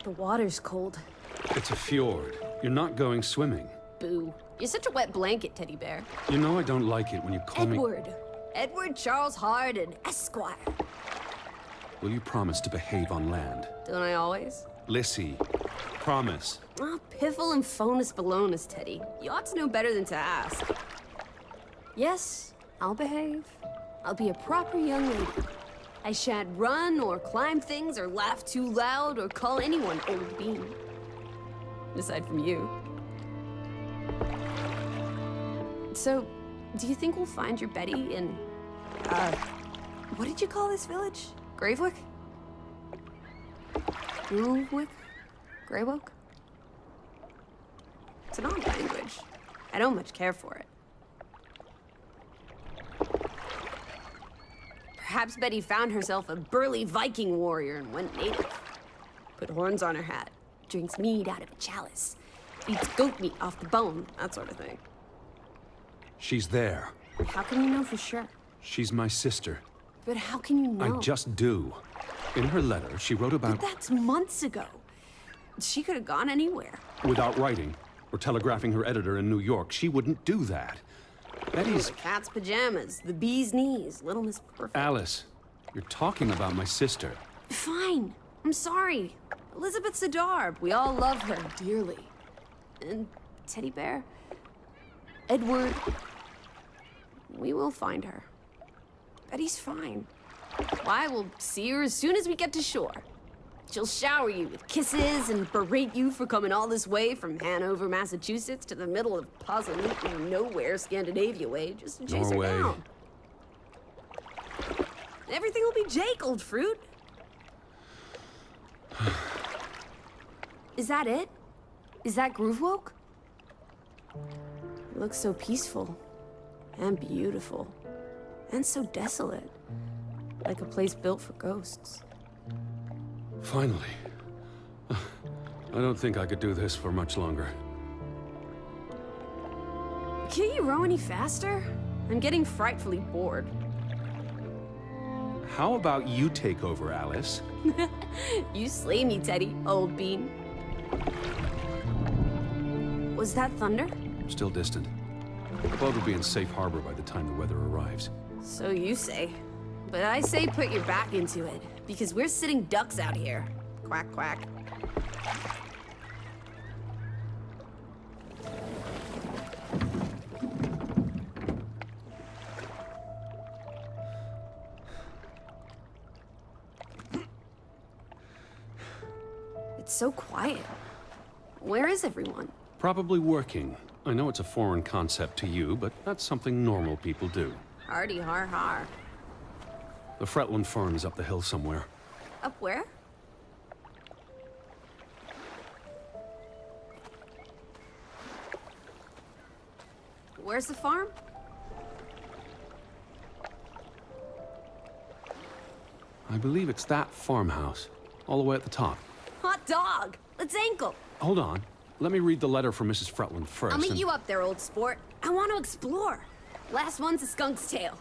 The water's cold. It's a fjord. You're not going swimming. Boo. You're such a wet blanket, teddy bear. You know I don't like it when you call me... Edward Charles Harden, Esquire. Will you promise to behave on land? Don't I always? Lissy, promise. Oh, piffle and phonus balonus, Teddy. You ought to know better than to ask. Yes, I'll behave. I'll be a proper young lady. I shan't run or climb things or laugh too loud or call anyone old bean. Aside from you. So, do you think we'll find your Betty in, what did you call this village? Gravewick? Gravewick? Greywoke? It's an odd language. I don't much care for it. Perhaps Betty found herself a burly Viking warrior and went native. Put horns on her hat, drinks mead out of a chalice, eats goat meat off the bone, that sort of thing. She's there. How can you know for sure? She's my sister. But how can you know? I just do. In her letter, she wrote about... But that's months ago. She could have gone anywhere. Without writing, or telegraphing her editor in New York, she wouldn't do that. Betty's... The cat's pajamas, the bee's knees, Little Miss Perfect. Alice, you're talking about my sister. Fine. I'm sorry. Elizabeth Sidarb. We all love her dearly. And Teddy Bear? Edward. We will find her. Betty's fine. Why, we'll see her as soon as we get to shore. She'll shower you with kisses and berate you for coming all this way from Hanover, Massachusetts to the middle of positively nowhere Scandinavia way just to chase Norway. her down. Everything will be Jake, old fruit. Is that it? Is that Groovewoke? It looks so peaceful and beautiful and so desolate, like a place built for ghosts. Finally. I don't think I could do this for much longer. Can't you row any faster? I'm getting frightfully bored. How about you take over, Alice? You slay me, Teddy, old bean. Was that thunder? Still distant. The boat will be in safe harbor by the time the weather arrives. So you say. But I say put your back into it, because we're sitting ducks out here. Quack, quack. It's so quiet. Where is everyone? Probably working. I know it's a foreign concept to you, but that's something normal people do. Hardy har har. The Fretland farm is up the hill somewhere. Up where? Where's the farm? I believe it's that farmhouse, all the way at the top. Hot dog! Let's ankle! Hold on. Let me read the letter from Mrs. Fretland first. I'll meet you up there, old sport. I want to explore. Last one's a skunk's tail.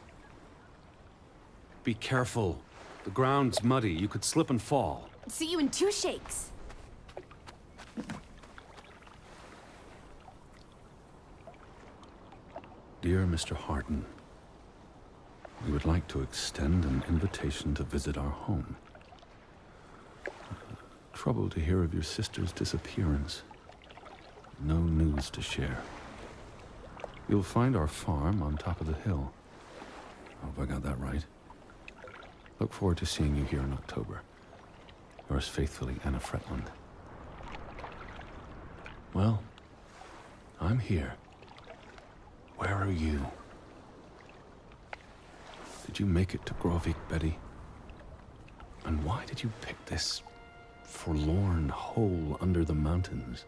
Be careful. The ground's muddy. You could slip and fall. See you in 2 shakes. Dear Mr. Harden, we would like to extend an invitation to visit our home. Troubled to hear of your sister's disappearance. No news to share. You'll find our farm on top of the hill. I hope I got that right. Look forward to seeing you here in October. Yours faithfully, Anna Fretland. Well, I'm here. Where are you? Did you make it to Grovik, Betty? And why did you pick this forlorn hole under the mountains?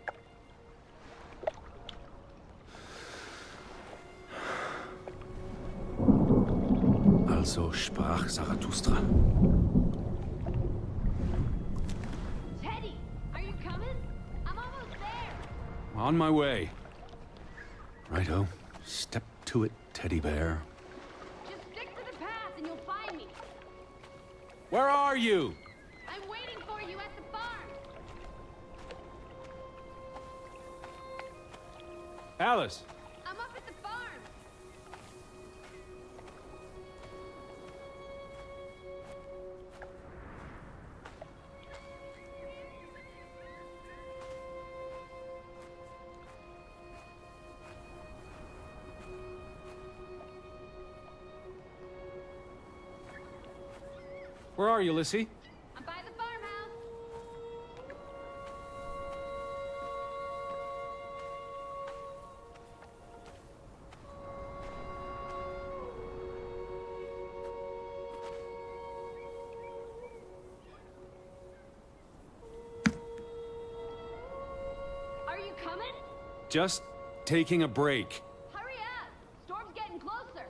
Also sprach Zarathustra. Teddy, are you coming? I'm almost there. On my way. Righto. Step to it, teddy bear. Just stick to the path and you'll find me. Where are you? I'm waiting for you at the farm. Alice! I'm up at the farm. Where are you, Lissy? I'm by the farmhouse. Are you coming? Just taking a break. Hurry up! Storm's getting closer.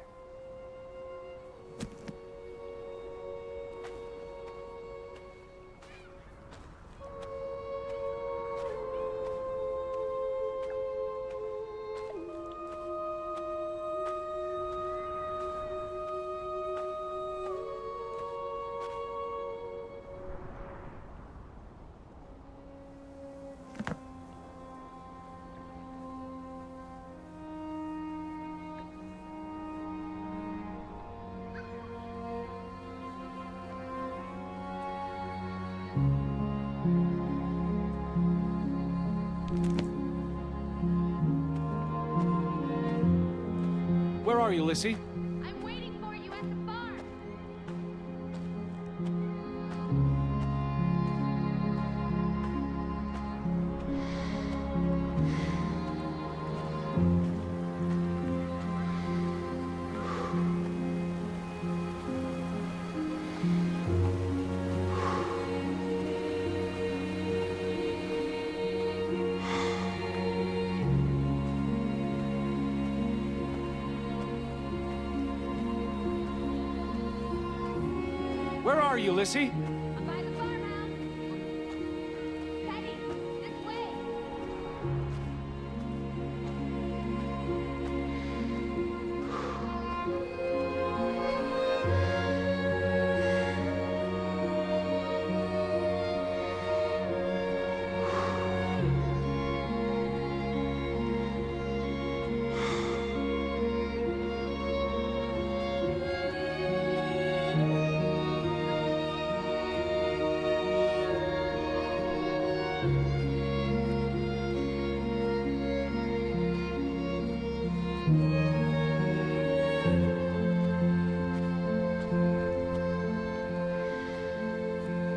Where are you, Lissy? I'm waiting for you at the farm. Where are you, Lissy? I'm by the farmhouse. Teddy, this way.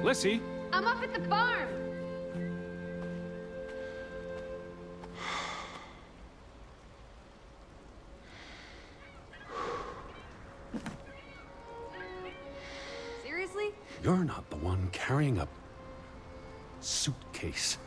Lissy? I'm up at the farm. Seriously? You're not the one carrying a suitcase.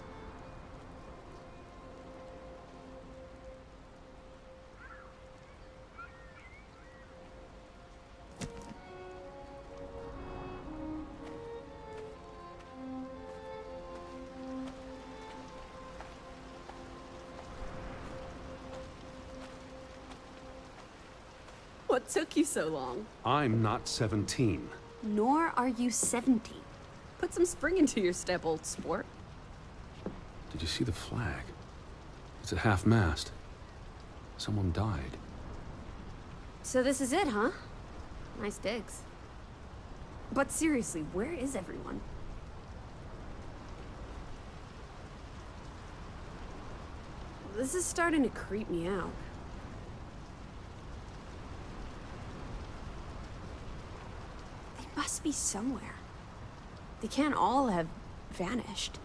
What took you so long? I'm not 17. Nor are you 70. Put some spring into your step, old sport. Did you see the flag? It's at half-mast. Someone died. So this is it, huh? Nice digs. But seriously, where is everyone? This is starting to creep me out. They must be somewhere. They can't all have vanished.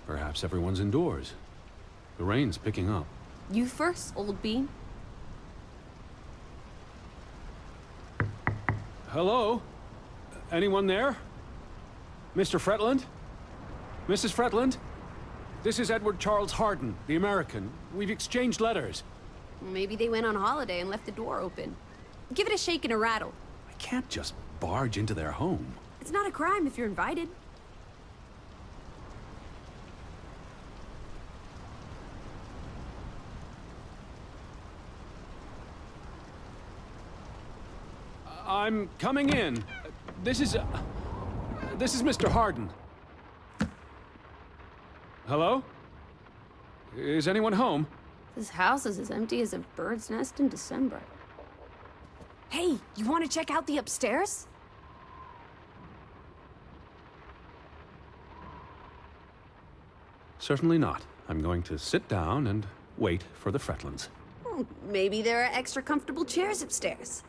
Perhaps everyone's indoors. The rain's picking up. You first, old bean. Hello? Anyone there? Mr. Fretland? Mrs. Fretland? This is Edward Charles Harden, the American. We've exchanged letters. Maybe they went on holiday and left the door open. Give it a shake and a rattle. I can't just barge into their home. It's not a crime if you're invited. I'm coming in. This is Mr. Harden. Hello? Is anyone home? This house is as empty as a bird's nest in December. Hey, you want to check out the upstairs? Certainly not. I'm going to sit down and wait for the Fretlands. Maybe there are extra comfortable chairs upstairs.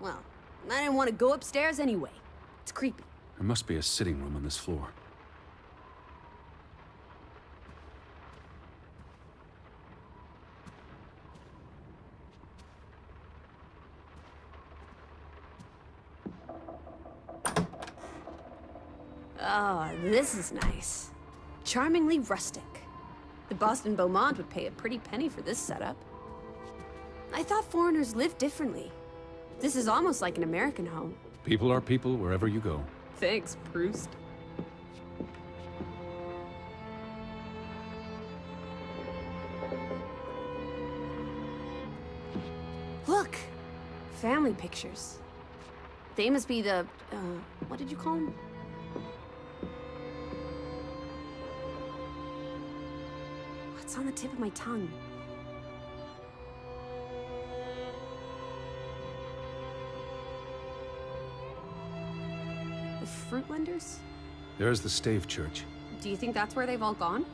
Well, I didn't want to go upstairs anyway. It's creepy. There must be a sitting room on this floor. Oh, this is nice. Charmingly rustic. The Boston Beaumont would pay a pretty penny for this setup. I thought foreigners lived differently. This is almost like an American home. People are people wherever you go. Thanks, Proust. Look! Family pictures. They must be the, what did you call them? What's on the tip of my tongue? The fruit lenders? There's the Stave Church. Do you think that's where they've all gone?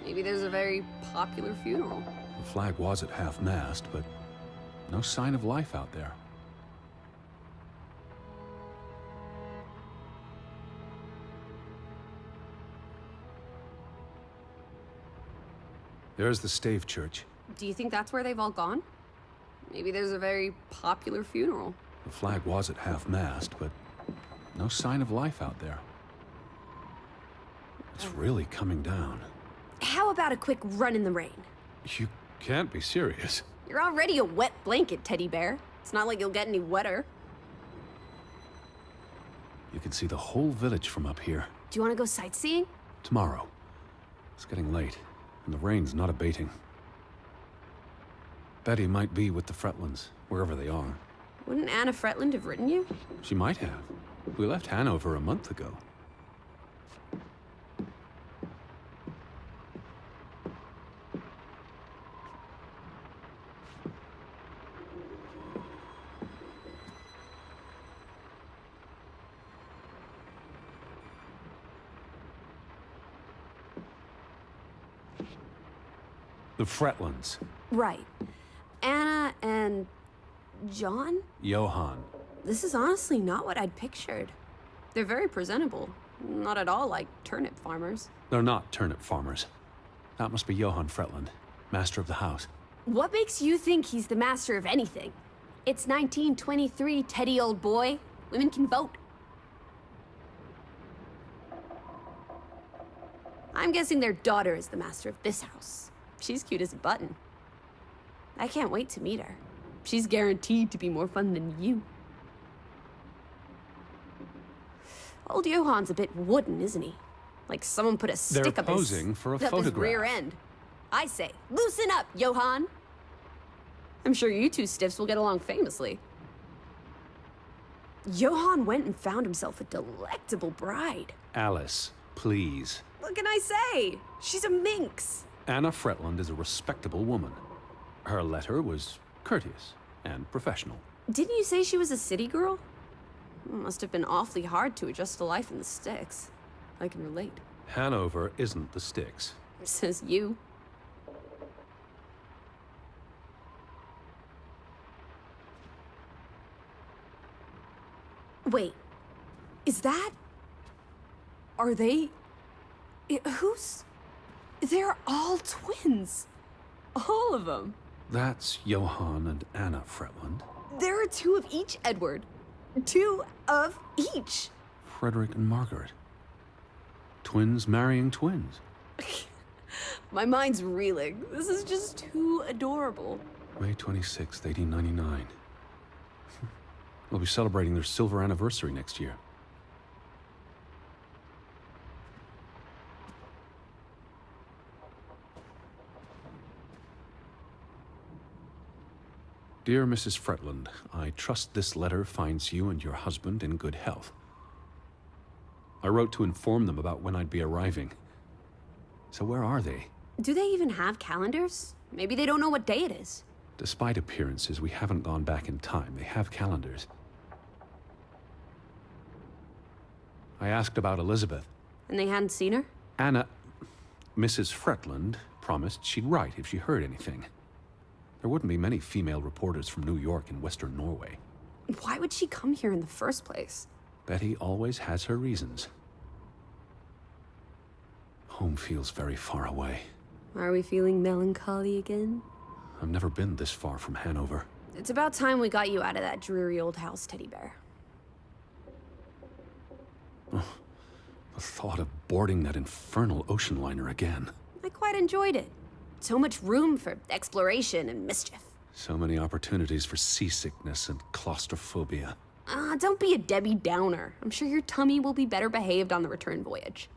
Maybe there's a very popular funeral. The flag was at half-mast, but no sign of life out there. There's the Stave Church. Do you think that's where they've all gone? Maybe there's a very popular funeral. The flag was at half-mast, but no sign of life out there. It's really coming down. How about a quick run in the rain? You can't be serious. You're already a wet blanket, teddy bear. It's not like you'll get any wetter. You can see the whole village from up here. Do you want to go sightseeing? Tomorrow. It's getting late, and the rain's not abating. Betty might be with the Fretlands, wherever they are. Wouldn't Anna Fretland have written you? She might have. We left Hanover a month ago. The Fretlands. Right. Anna and John? Johann. This is honestly not what I'd pictured. They're very presentable. Not at all like turnip farmers. They're not turnip farmers. That must be Johann Fretland, master of the house. What makes you think he's the master of anything? It's 1923, Teddy, old boy. Women can vote. I'm guessing their daughter is the master of this house. She's cute as a button. I can't wait to meet her. She's guaranteed to be more fun than you. Old Johann's a bit wooden, isn't he? Like someone put a stick They're up his, posing for a up his photograph. rear end. I say, loosen up, Johann. I'm sure you two stiffs will get along famously. Johann went and found himself a delectable bride. Alice, please. What can I say? She's a minx. Anna Fretland is a respectable woman. Her letter was courteous and professional. Didn't you say she was a city girl? Must have been awfully hard to adjust to life in the sticks. I can relate. Hanover isn't the sticks. Says you. Wait, is that... Are they... Who's... They're all twins. All of them. That's Johann and Anna Fretland. There are two of each, Edward. Two of each. Frederick and Margaret. Twins marrying twins. My mind's reeling. This is just too adorable. May 26th, 1899. We'll be celebrating their silver anniversary next year. Dear Mrs. Fretland, I trust this letter finds you and your husband in good health. I wrote to inform them about when I'd be arriving. So where are they? Do they even have calendars? Maybe they don't know what day it is. Despite appearances, we haven't gone back in time. They have calendars. I asked about Elizabeth. And they hadn't seen her? Mrs. Fretland, promised she'd write if she heard anything. There wouldn't be many female reporters from New York and Western Norway. Why would she come here in the first place? Betty always has her reasons. Home feels very far away. Are we feeling melancholy again? I've never been this far from Hanover. It's about time we got you out of that dreary old house, Teddy Bear. The thought of boarding that infernal ocean liner again. I quite enjoyed it. So much room for exploration and mischief. So many opportunities for seasickness and claustrophobia. Don't be a Debbie Downer. I'm sure your tummy will be better behaved on the return voyage.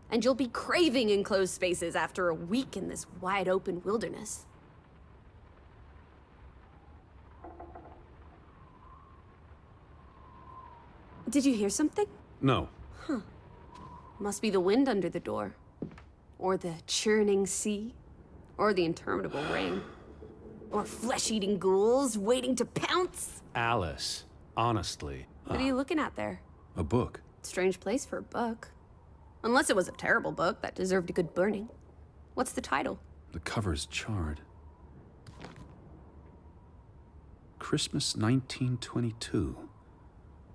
And you'll be craving enclosed spaces after a week in this wide-open wilderness. Did you hear something? No. Must be the wind under the door. Or the churning sea. Or the interminable rain. Or flesh-eating ghouls waiting to pounce. Alice, honestly. What are you looking at there? A book. Strange place for a book. Unless it was a terrible book that deserved a good burning. What's the title? The cover's charred. Christmas 1922.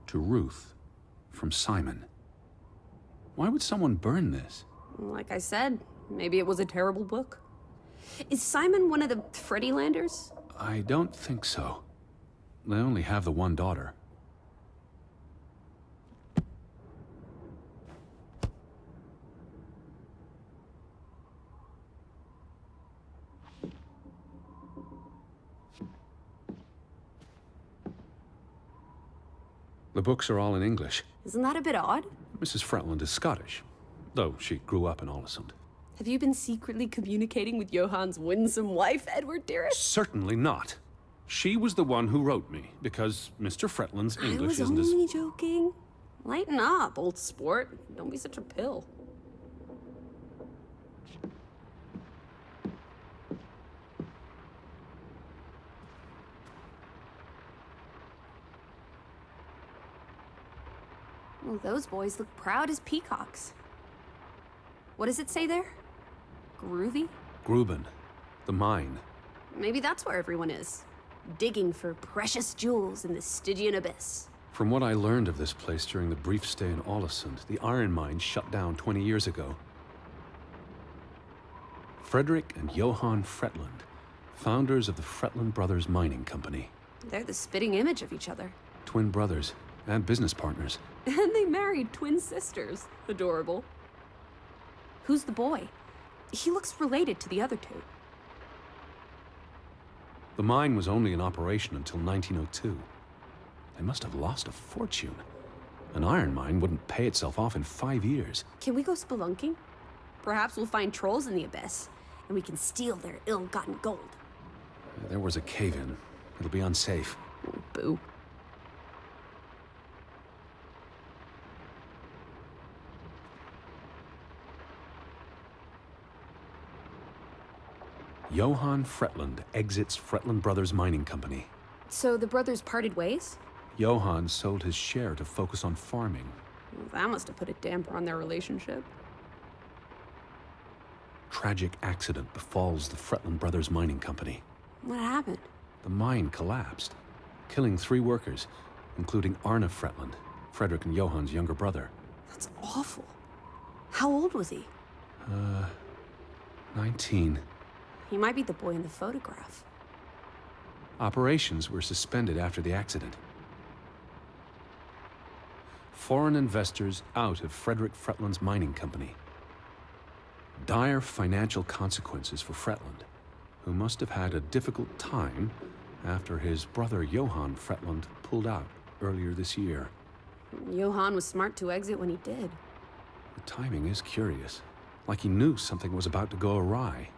To Ruth, from Simon. Why would someone burn this? Like I said, maybe it was a terrible book. Is Simon one of the Freddylanders? I don't think so. They only have the one daughter. The books are all in English. Isn't that a bit odd? Mrs. Fretland is Scottish, though she grew up in Ålesund. Have you been secretly communicating with Johann's winsome wife, Edward, dearest? Certainly not. She was the one who wrote me, because Mr. Fretland's English isn't I was as... only joking. Lighten up, old sport. Don't be such a pill. Well, those boys look proud as peacocks. What does it say there? Groovy? Gruben, the mine. Maybe that's where everyone is. Digging for precious jewels in the Stygian abyss. From what I learned of this place during the brief stay in Ålesund, the iron mine shut down 20 years ago. Frederick and Johann Fretland, founders of the Fretland Brothers Mining Company. They're the spitting image of each other. Twin brothers and business partners. And they married twin sisters. Adorable. Who's the boy? He looks related to the other two. The mine was only in operation until 1902. They must have lost a fortune. An iron mine wouldn't pay itself off in 5 years. Can we go spelunking? Perhaps we'll find trolls in the abyss, and we can steal their ill-gotten gold. There was a cave-in. It'll be unsafe. Oh, boo. Johann Fretland exits Fretland Brothers Mining Company. So the brothers parted ways? Johann sold his share to focus on farming. Well, that must have put a damper on their relationship. Tragic accident befalls the Fretland Brothers Mining Company. What happened? The mine collapsed, killing 3 workers, including Arne Fretland, Frederick and Johann's younger brother. That's awful. How old was he? 19. He might be the boy in the photograph. Operations were suspended after the accident. Foreign investors out of Frederick Fretland's mining company. Dire financial consequences for Fretland, who must have had a difficult time after his brother Johann Fretland pulled out earlier this year. Johann was smart to exit when he did. The timing is curious, like he knew something was about to go awry.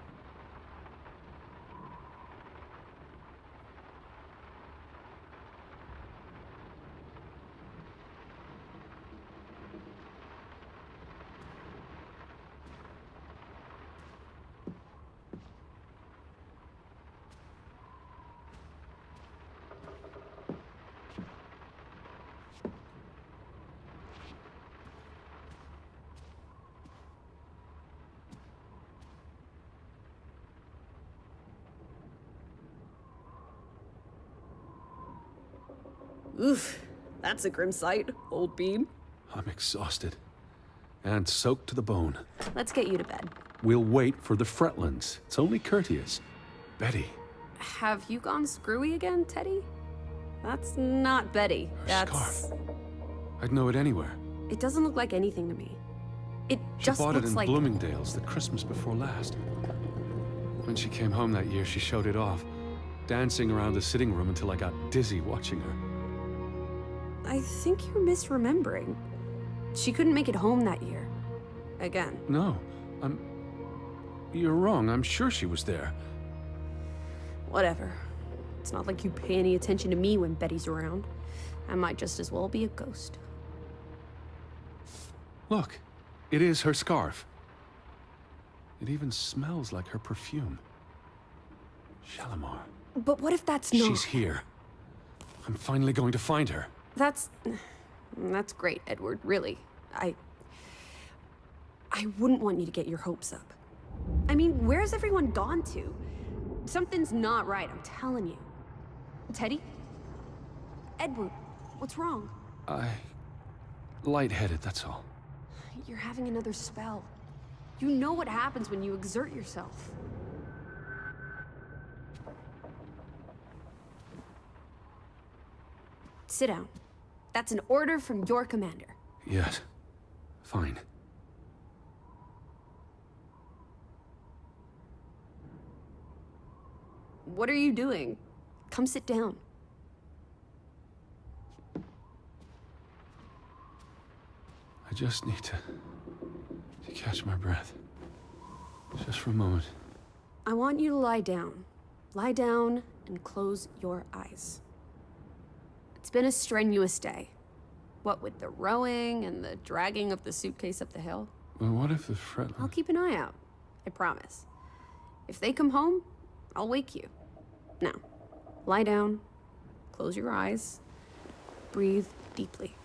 Oof, that's a grim sight, old bean. I'm exhausted. And soaked to the bone. Let's get you to bed. We'll wait for the Fretlands. It's only courteous. Betty. Have you gone screwy again, Teddy? That's not Betty. Her That's... scarf. I'd know it anywhere. It doesn't look like anything to me. It She just bought it looks in like... Bloomingdale's the Christmas before last. When she came home that year, she showed it off, dancing around the sitting room until I got dizzy watching her. I think you're misremembering. She couldn't make it home that year. Again. No, You're wrong. I'm sure she was there. Whatever. It's not like you pay any attention to me when Betty's around. I might just as well be a ghost. Look, it is her scarf. It even smells like her perfume. Shalimar. But what if that's not... She's here. I'm finally going to find her. That's great, Edward, really. I wouldn't want you to get your hopes up. I mean, where's everyone gone to? Something's not right, I'm telling you. Teddy? Edward, what's wrong? Lightheaded, that's all. You're having another spell. You know what happens when you exert yourself. Sit down. That's an order from your commander. Yes. Fine. What are you doing? Come sit down. I just need to catch my breath. Just for a moment. I want you to lie down. Lie down and close your eyes. It's been a strenuous day. What with the rowing and the dragging of the suitcase up the hill. But what if the Fretland... I'll keep an eye out. I promise. If they come home, I'll wake you. Now, lie down, close your eyes, breathe deeply.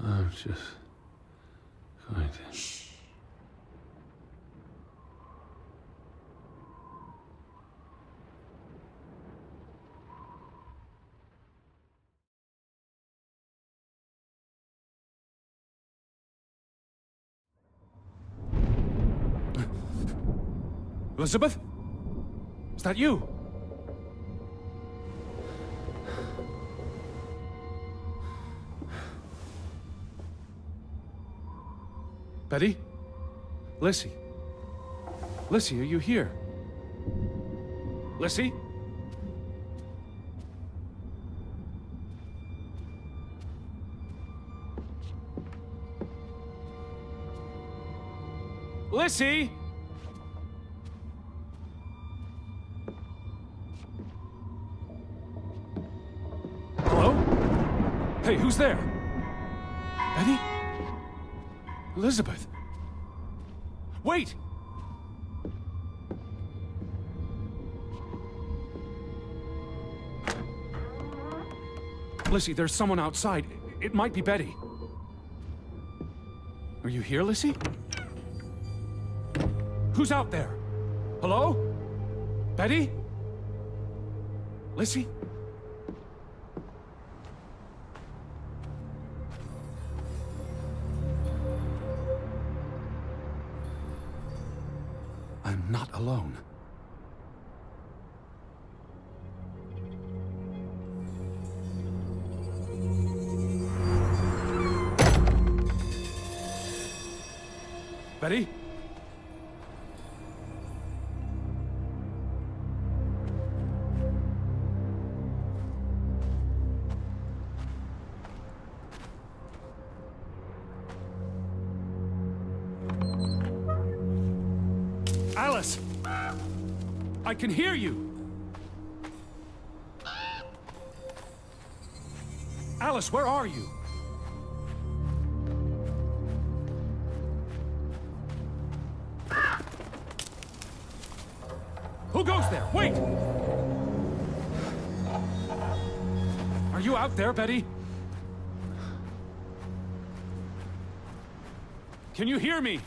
I'm just going to... Shh. Elizabeth? Is that you? Betty? Lissy? Lissy, are you here? Lissy? Lissy? Hello? Hey, who's there? Betty? Elizabeth? Wait! Lissy, there's someone outside. It might be Betty. Are you here, Lissy? Who's out there? Hello? Betty? Lissy? I'm not alone. Betty? Alice! I can hear you! Alice, where are you? Who goes there? Wait! Are you out there, Betty? Can you hear me?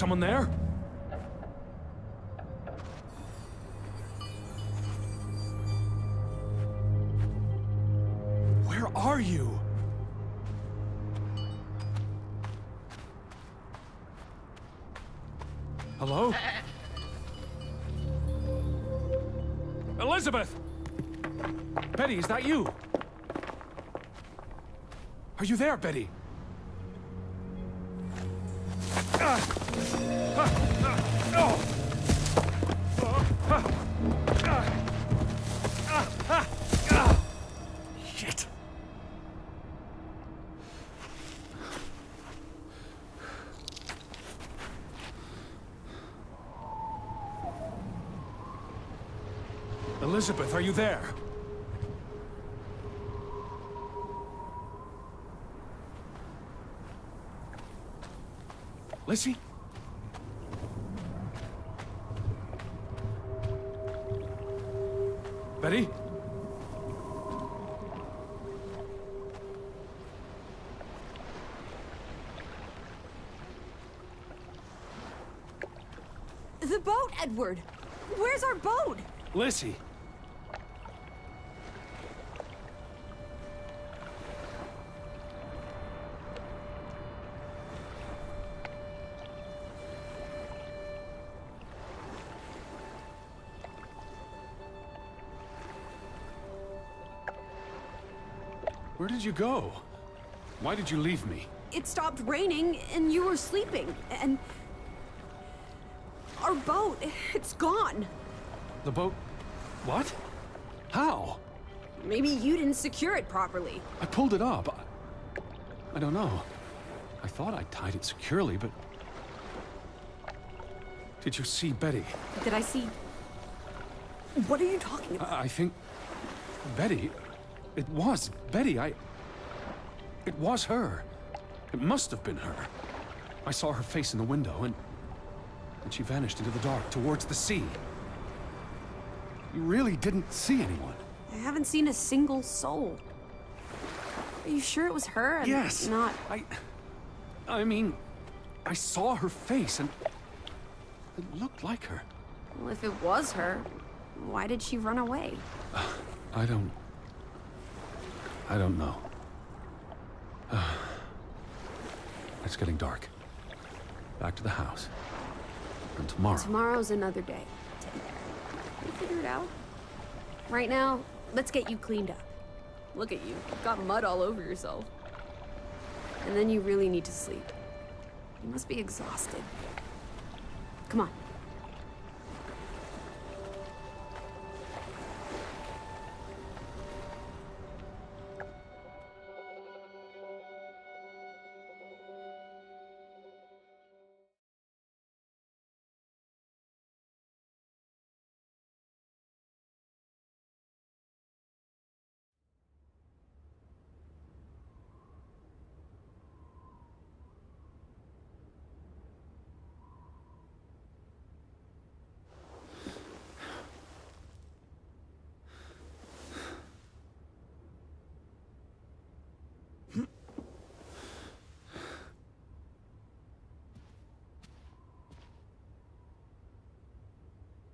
someone there? Where are you? Hello? Elizabeth! Betty, is that you? Are you there, Betty? Shit. Elizabeth, are you there? Lizzie? Betty? The boat, Edward! Where's our boat? Lizzie? Where did you go? Why did you leave me? It stopped raining, and you were sleeping, and... our boat, it's gone. The boat... What? How? Maybe you didn't secure it properly. I pulled it up. I don't know. I thought I tied it securely, but... Did you see Betty? Did I see... What are you talking about? I think... Betty... It was Betty. It was her. It must have been her. I saw her face in the window, and she vanished into the dark towards the sea. You really didn't see anyone? I haven't seen a single soul. Are you sure it was her and Yes. not... I mean, I saw her face, and it looked like her. Well, if it was her, why did she run away? I don't know. It's getting dark. Back to the house. And tomorrow... Tomorrow's another day, Teddy Bear. We'll figure it out. Right now, let's get you cleaned up. Look at you. You've got mud all over yourself. And then you really need to sleep. You must be exhausted. Come on.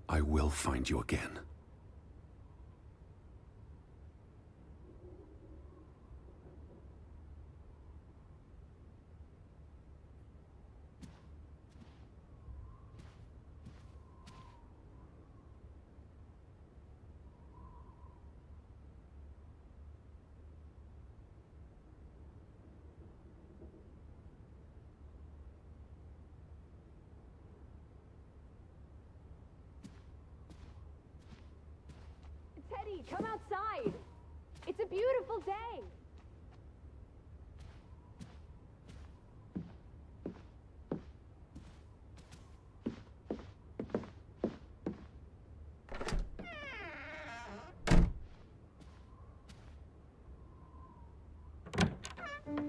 I will find you again. Teddy, come outside. It's a beautiful day.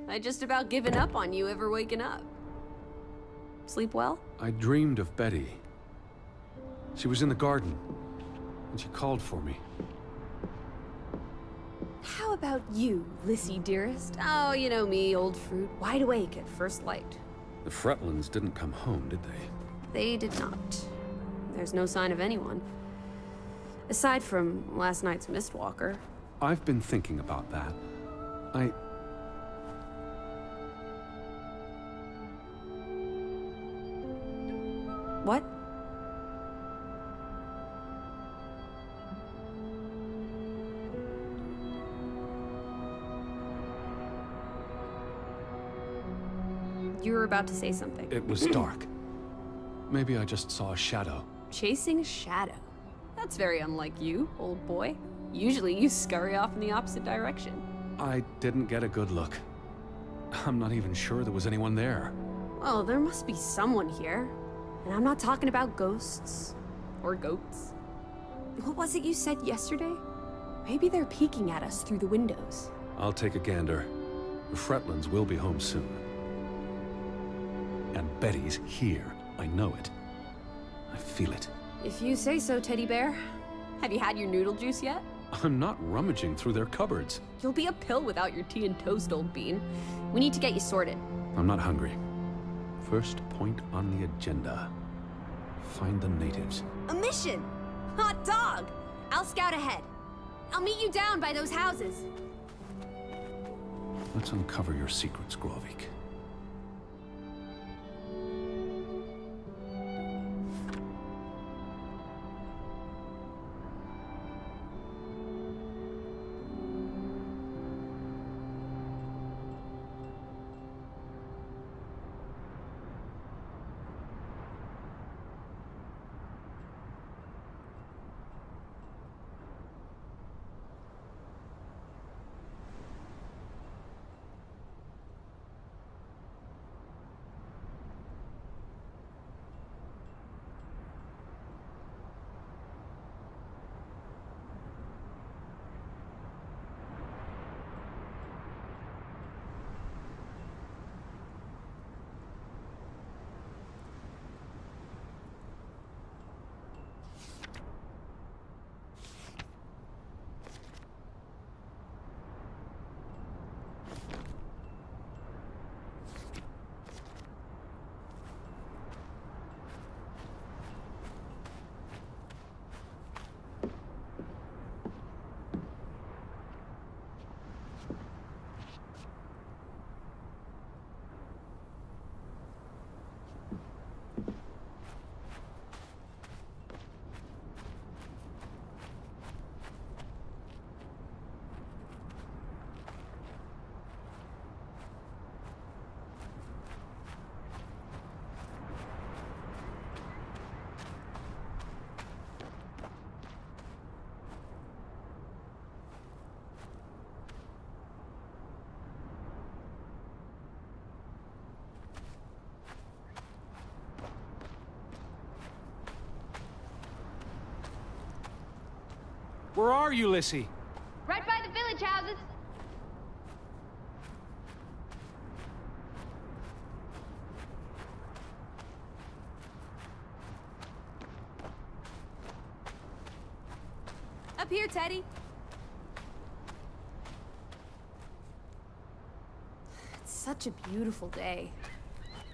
I just about given up on you ever waking up. Sleep well? I dreamed of Betty. She was in the garden, and she called for me. How about you, Lissy dearest? Oh, you know me, old fruit, wide awake at first light. The Fretlands didn't come home, did they? They did not. There's no sign of anyone. Aside from last night's Mistwalker. I've been thinking about that. What? You were about to say something. It was dark. Maybe I just saw a shadow. Chasing a shadow? That's very unlike you, old boy. Usually you scurry off in the opposite direction. I didn't get a good look. I'm not even sure there was anyone there. Well, there must be someone here. And I'm not talking about ghosts. Or goats. What was it you said yesterday? Maybe they're peeking at us through the windows. I'll take a gander. The Fretlands will be home soon. And Betty's here. I know it. I feel it. If you say so, teddy bear. Have you had your noodle juice yet? I'm not rummaging through their cupboards. You'll be a pill without your tea and toast, old bean. We need to get you sorted. I'm not hungry. First point on the agenda. Find the natives. A mission! Hot dog! I'll scout ahead. I'll meet you down by those houses. Let's uncover your secrets, Grovik. Where are you, Lissy? Right by the village houses. Up here, Teddy. It's such a beautiful day.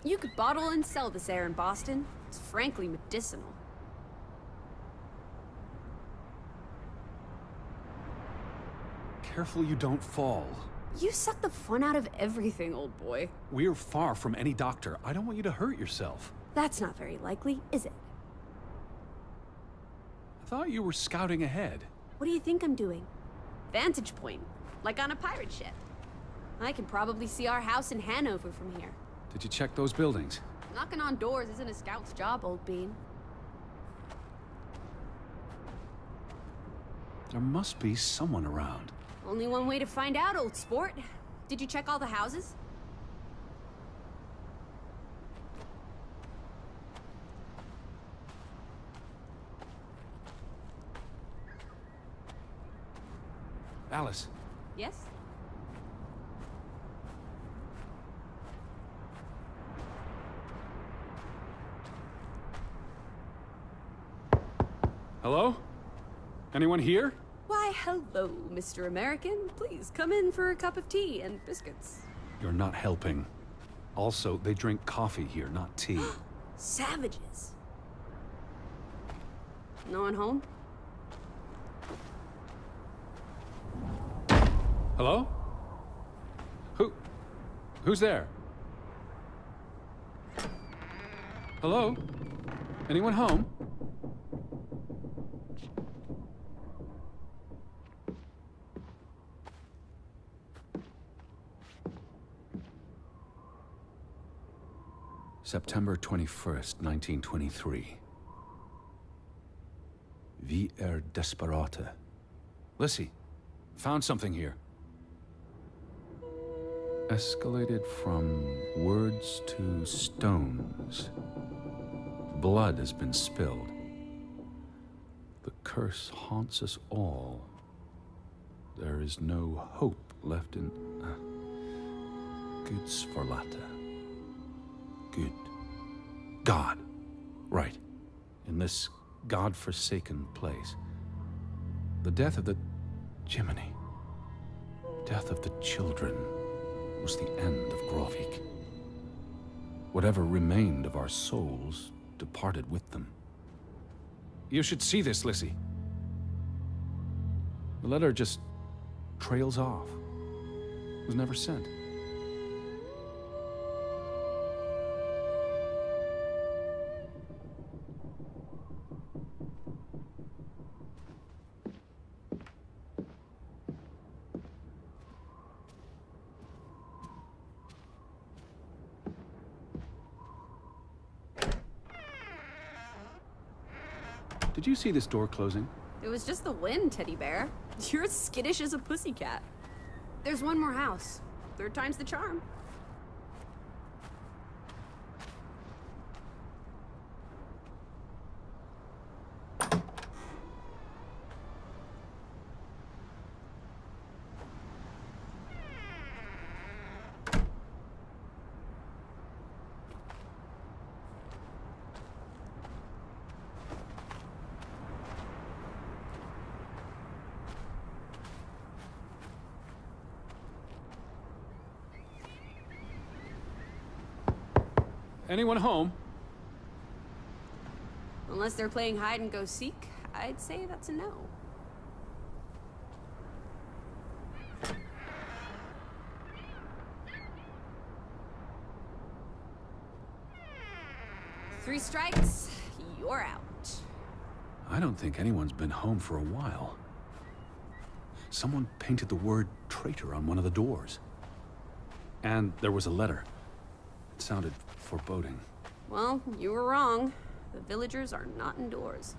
You could bottle and sell this air in Boston. It's frankly medicinal. Careful you don't fall. You suck the fun out of everything, old boy. We're far from any doctor. I don't want you to hurt yourself. That's not very likely, is it? I thought you were scouting ahead. What do you think I'm doing? Vantage point, like on a pirate ship. I can probably see our house in Hanover from here. Did you check those buildings? Knocking on doors isn't a scout's job, old bean. There must be someone around. Only one way to find out, old sport. Did you check all the houses? Alice, Yes? hello? Anyone here? Why, hello, Mr. American. Please come in for a cup of tea and biscuits. You're not helping. Also, they drink coffee here, not tea. Savages. No one home? Hello? Who's there? Hello? Anyone home? September 21st, 1923. Vi desperata. Lissy, found something here. Escalated from words to stones. Blood has been spilled. The curse haunts us all. There is no hope left in... Gudsforlata. Good. God. Right. In this God-forsaken place. The death of the... Jiminy. Death of the children was the end of Grovik. Whatever remained of our souls departed with them. You should see this, Lissy. The letter just trails off. Was never sent. Did you see this door closing? It was just the wind, teddy bear. You're as skittish as a pussycat. There's one more house. Third time's the charm. Anyone home? Unless they're playing hide and go seek, I'd say that's a no. Three strikes, you're out. I don't think anyone's been home for a while. Someone painted the word traitor on one of the doors. And there was a letter. It sounded foreboding. Well, you were wrong. The villagers are not indoors.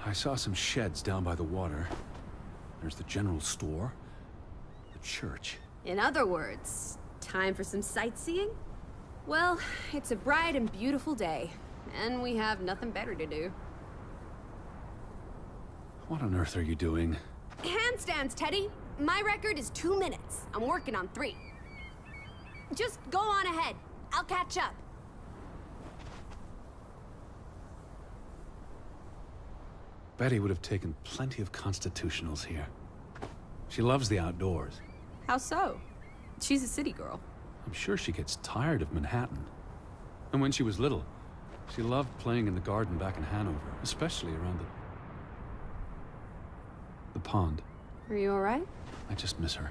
I saw some sheds down by the water. There's the general store, the church. In other words, time for some sightseeing? Well, it's a bright and beautiful day, and we have nothing better to do. What on earth are you doing? Handstands, Teddy! My record is 2 minutes. I'm working on 3. Just go on ahead. I'll catch up. Betty would have taken plenty of constitutionals here. She loves the outdoors. How so? She's a city girl. I'm sure she gets tired of Manhattan. And when she was little, she loved playing in the garden back in Hanover, especially around the pond. Are you all right? I just miss her.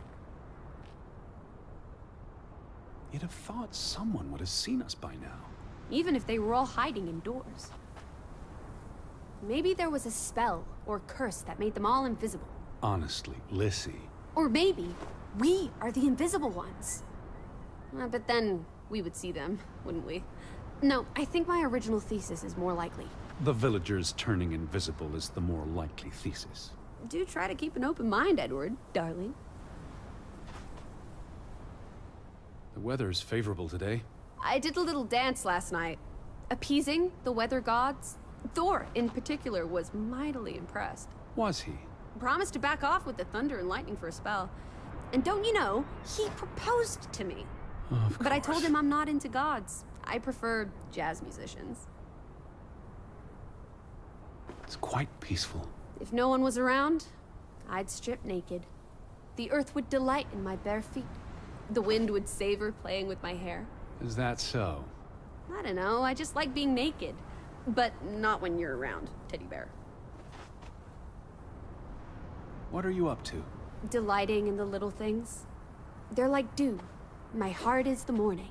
You'd have thought someone would have seen us by now. Even if they were all hiding indoors. Maybe there was a spell or curse that made them all invisible. Honestly, Lissy. Or maybe we are the invisible ones. But then we would see them, wouldn't we? No, I think my original thesis is more likely. The villagers turning invisible is the more likely thesis. Do try to keep an open mind, Edward, darling. The weather's favorable today. I did a little dance last night, appeasing the weather gods. Thor, in particular, was mightily impressed. Was he? Promised to back off with the thunder and lightning for a spell. And don't you know, he proposed to me. Of But I told course. him I'm not into gods. I prefer jazz musicians. It's quite peaceful. If no one was around, I'd strip naked. The earth would delight in my bare feet. The wind would savor playing with my hair. Is that so? I don't know, I just like being naked. But not when you're around, teddy bear. What are you up to? Delighting in the little things. They're like dew. My heart is the morning,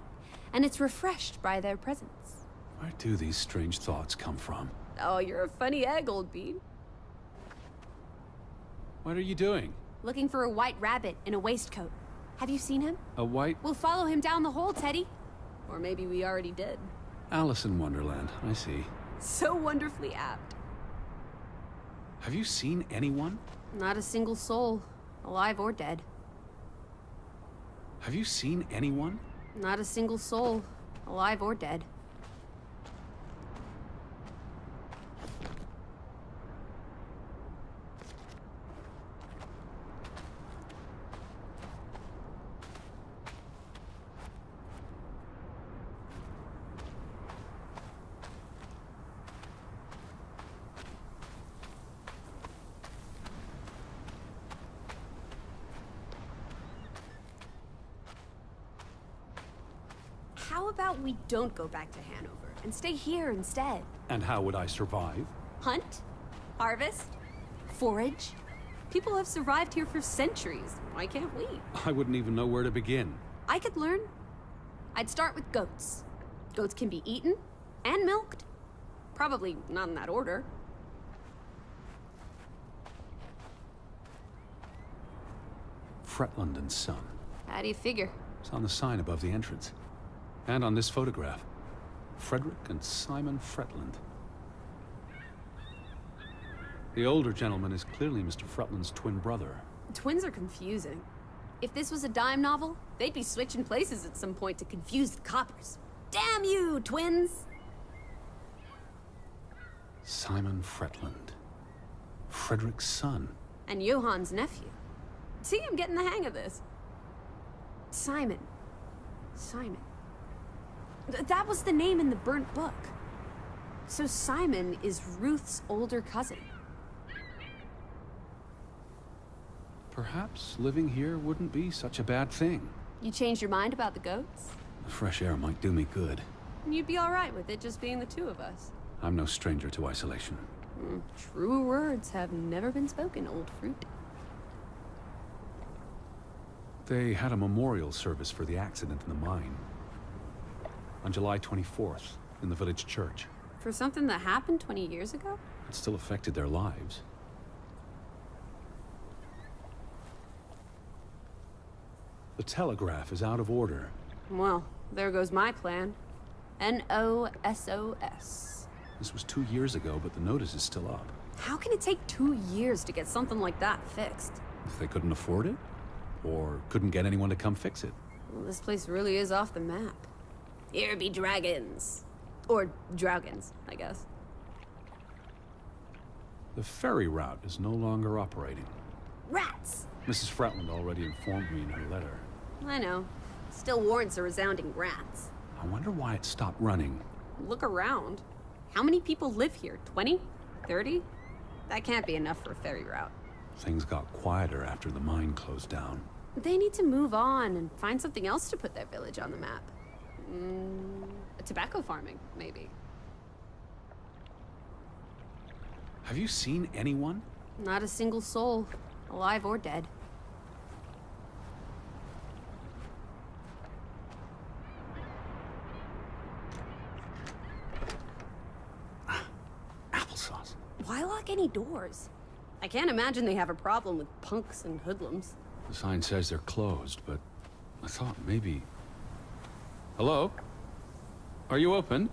and it's refreshed by their presence. Where do these strange thoughts come from? Oh, you're a funny egg, old bean. What are you doing? Looking for a white rabbit in a waistcoat. Have you seen him? A white We'll follow him down the hole, Teddy. Or maybe we already did. Alice in Wonderland, I see. So wonderfully apt. Have you seen anyone? Not a single soul, alive or dead. Have you seen anyone? Not a single soul, alive or dead. How about we don't go back to Hanover and stay here instead? And how would I survive? Hunt? Harvest? Forage? People have survived here for centuries. Why can't we? I wouldn't even know where to begin. I could learn. I'd start with goats. Goats can be eaten and milked. Probably not in that order. Fretland and Son. How do you figure? It's on the sign above the entrance. And on this photograph. Frederick and Simon Fretland. The older gentleman is clearly Mr. Fretland's twin brother. Twins are confusing. If this was a dime novel, they'd be switching places at some point to confuse the coppers. Damn you, twins! Simon Fretland. Frederick's son. And Johann's nephew. See, I'm getting the hang of this. Simon. Simon. That was the name in the burnt book. So Simon is Ruth's older cousin. Perhaps living here wouldn't be such a bad thing. You changed your mind about the goats? The fresh air might do me good. You'd be all right with it just being the two of us. I'm no stranger to isolation. True words have never been spoken, old fruit. They had a memorial service for the accident in the mine. On July 24th, in the village church. For something that happened 20 years ago? It still affected their lives. The telegraph is out of order. Well, there goes my plan. NOSOS. This was 2 years ago, but the notice is still up. How can it take 2 years to get something like that fixed? If they couldn't afford it? Or couldn't get anyone to come fix it? Well, this place really is off the map. Here be dragons. Or Draugans, I guess. The ferry route is no longer operating. Rats! Mrs. Fretland already informed me in her letter. I know. Still warrants a resounding rats. I wonder why it stopped running. Look around. How many people live here? 20? 30? That can't be enough for a ferry route. Things got quieter after the mine closed down. They need to move on and find something else to put their village on the map. Tobacco farming, maybe. Have you seen anyone? Not a single soul, alive or dead. Applesauce. Why lock any doors? I can't imagine they have a problem with punks and hoodlums. The sign says they're closed, but I thought maybe... Hello? Are you open?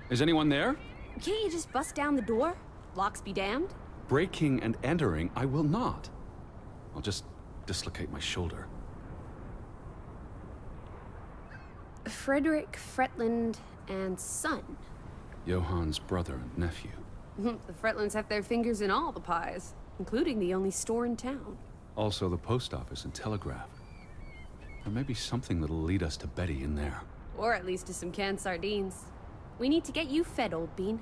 Is anyone there? Can't you just bust down the door? Locks be damned? Breaking and entering, I will not. I'll just dislocate my shoulder. Frederick Fretland and Son. Johann's brother and nephew. The Fretlands have their fingers in all the pies, including the only store in town. Also the post office and telegraph. There may be something that'll lead us to Betty in there. Or at least to some canned sardines. We need to get you fed, old bean.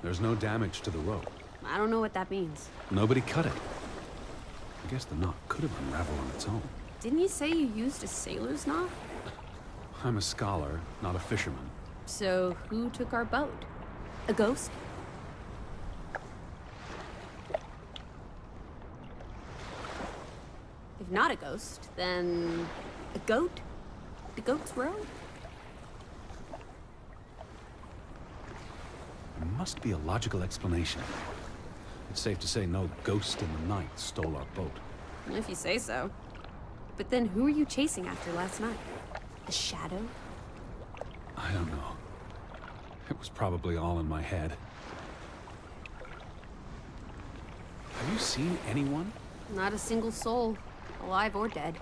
There's no damage to the rope. I don't know what that means. Nobody cut it. I guess the knot could have unraveled on its own. Didn't you say you used a sailor's knot? I'm a scholar, not a fisherman. So who took our boat? A ghost? If not a ghost, then a goat? Do goats row? There must be a logical explanation. It's safe to say no ghost in the night stole our boat. If you say so. But then who were you chasing after last night? A shadow? I don't know. It was probably all in my head. Have you seen anyone? Not a single soul, alive or dead.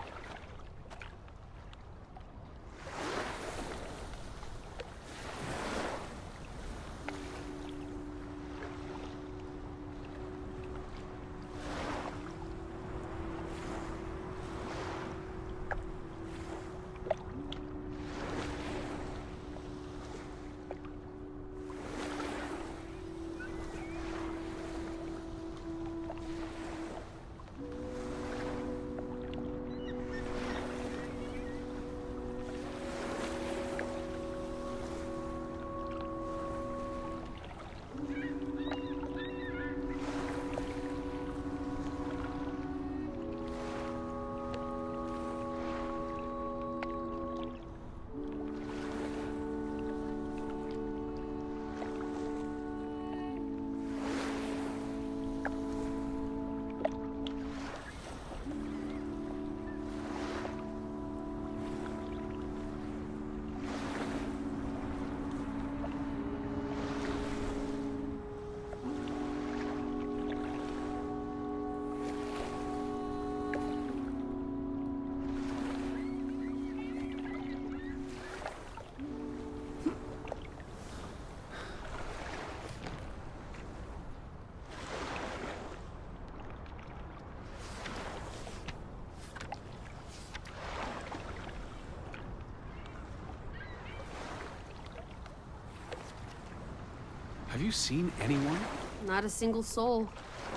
Have you seen anyone? Not a single soul,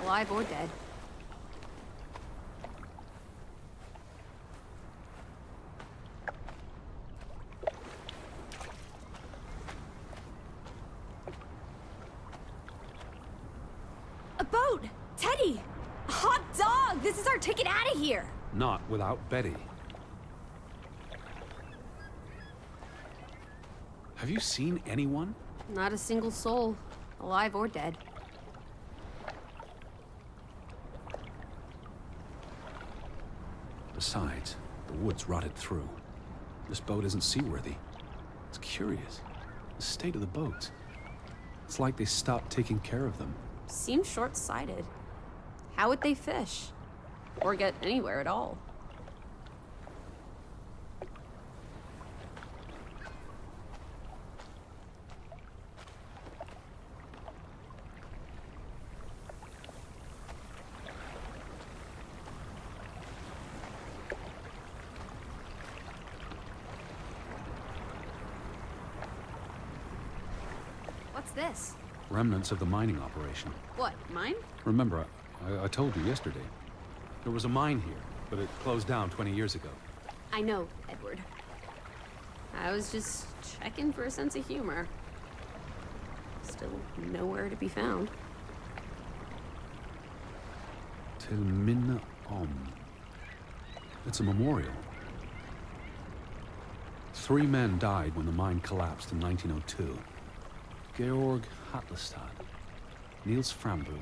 alive or dead. A boat! Teddy! A hot dog! This is our ticket out of here! Not without Betty. Have you seen anyone? Not a single soul, alive or dead. Besides, the woods rotted through. This boat isn't seaworthy. It's curious. The state of the boats. It's like they stopped taking care of them. Seems short-sighted. How would they fish? Or get anywhere at all? What's this? Remnants of the mining operation. What, mine? Remember, I told you yesterday. There was a mine here, but it closed down 20 years ago. I know, Edward. I was just checking for a sense of humor. Still nowhere to be found. Til minne om. It's a memorial. 3 men died when the mine collapsed in 1902. Georg Hatlestad, Niels Frambu,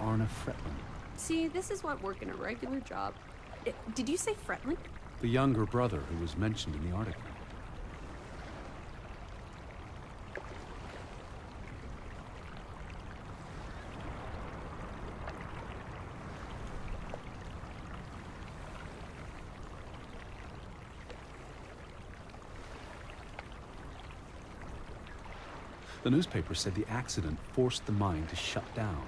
Arne Fretland. See, this is what working a regular job. Did you say Fretland? The younger brother who was mentioned in the article. The newspaper said the accident forced the mine to shut down.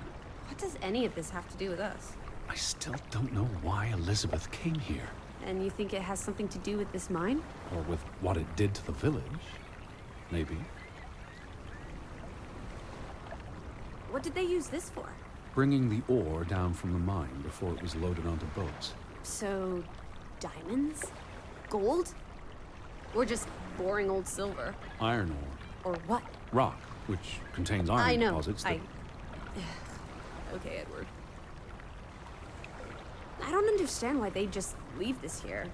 What does any of this have to do with us? I still don't know why Elizabeth came here. And you think it has something to do with this mine? Or with what it did to the village. Maybe. What did they use this for? Bringing the ore down from the mine before it was loaded onto boats. So, diamonds? Gold? Or just boring old silver? Iron ore. Or what? Rock, which contains iron I know. deposits that... Okay, Edward. I don't understand why they just leave this here.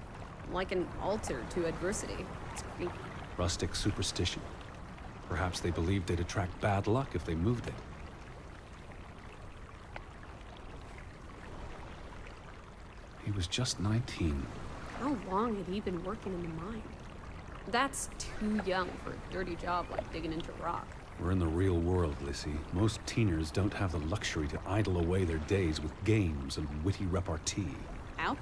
Like an altar to adversity. It's creepy. Rustic superstition. Perhaps they believed they'd attract bad luck if they moved it. He was just 19. How long had he been working in the mine? That's too young for a dirty job like digging into rock. We're in the real world, Lissy. Most teeners don't have the luxury to idle away their days with games and witty repartee. Ouch.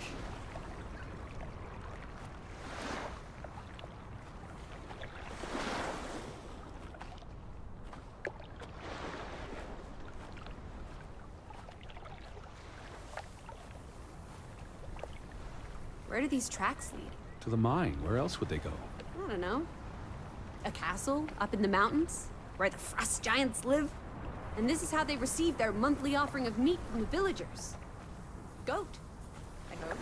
Where do these tracks lead? To the mine. Where else would they go? I don't know. A castle up in the mountains, where the frost giants live. And this is how they receive their monthly offering of meat from the villagers. Goat, I hope.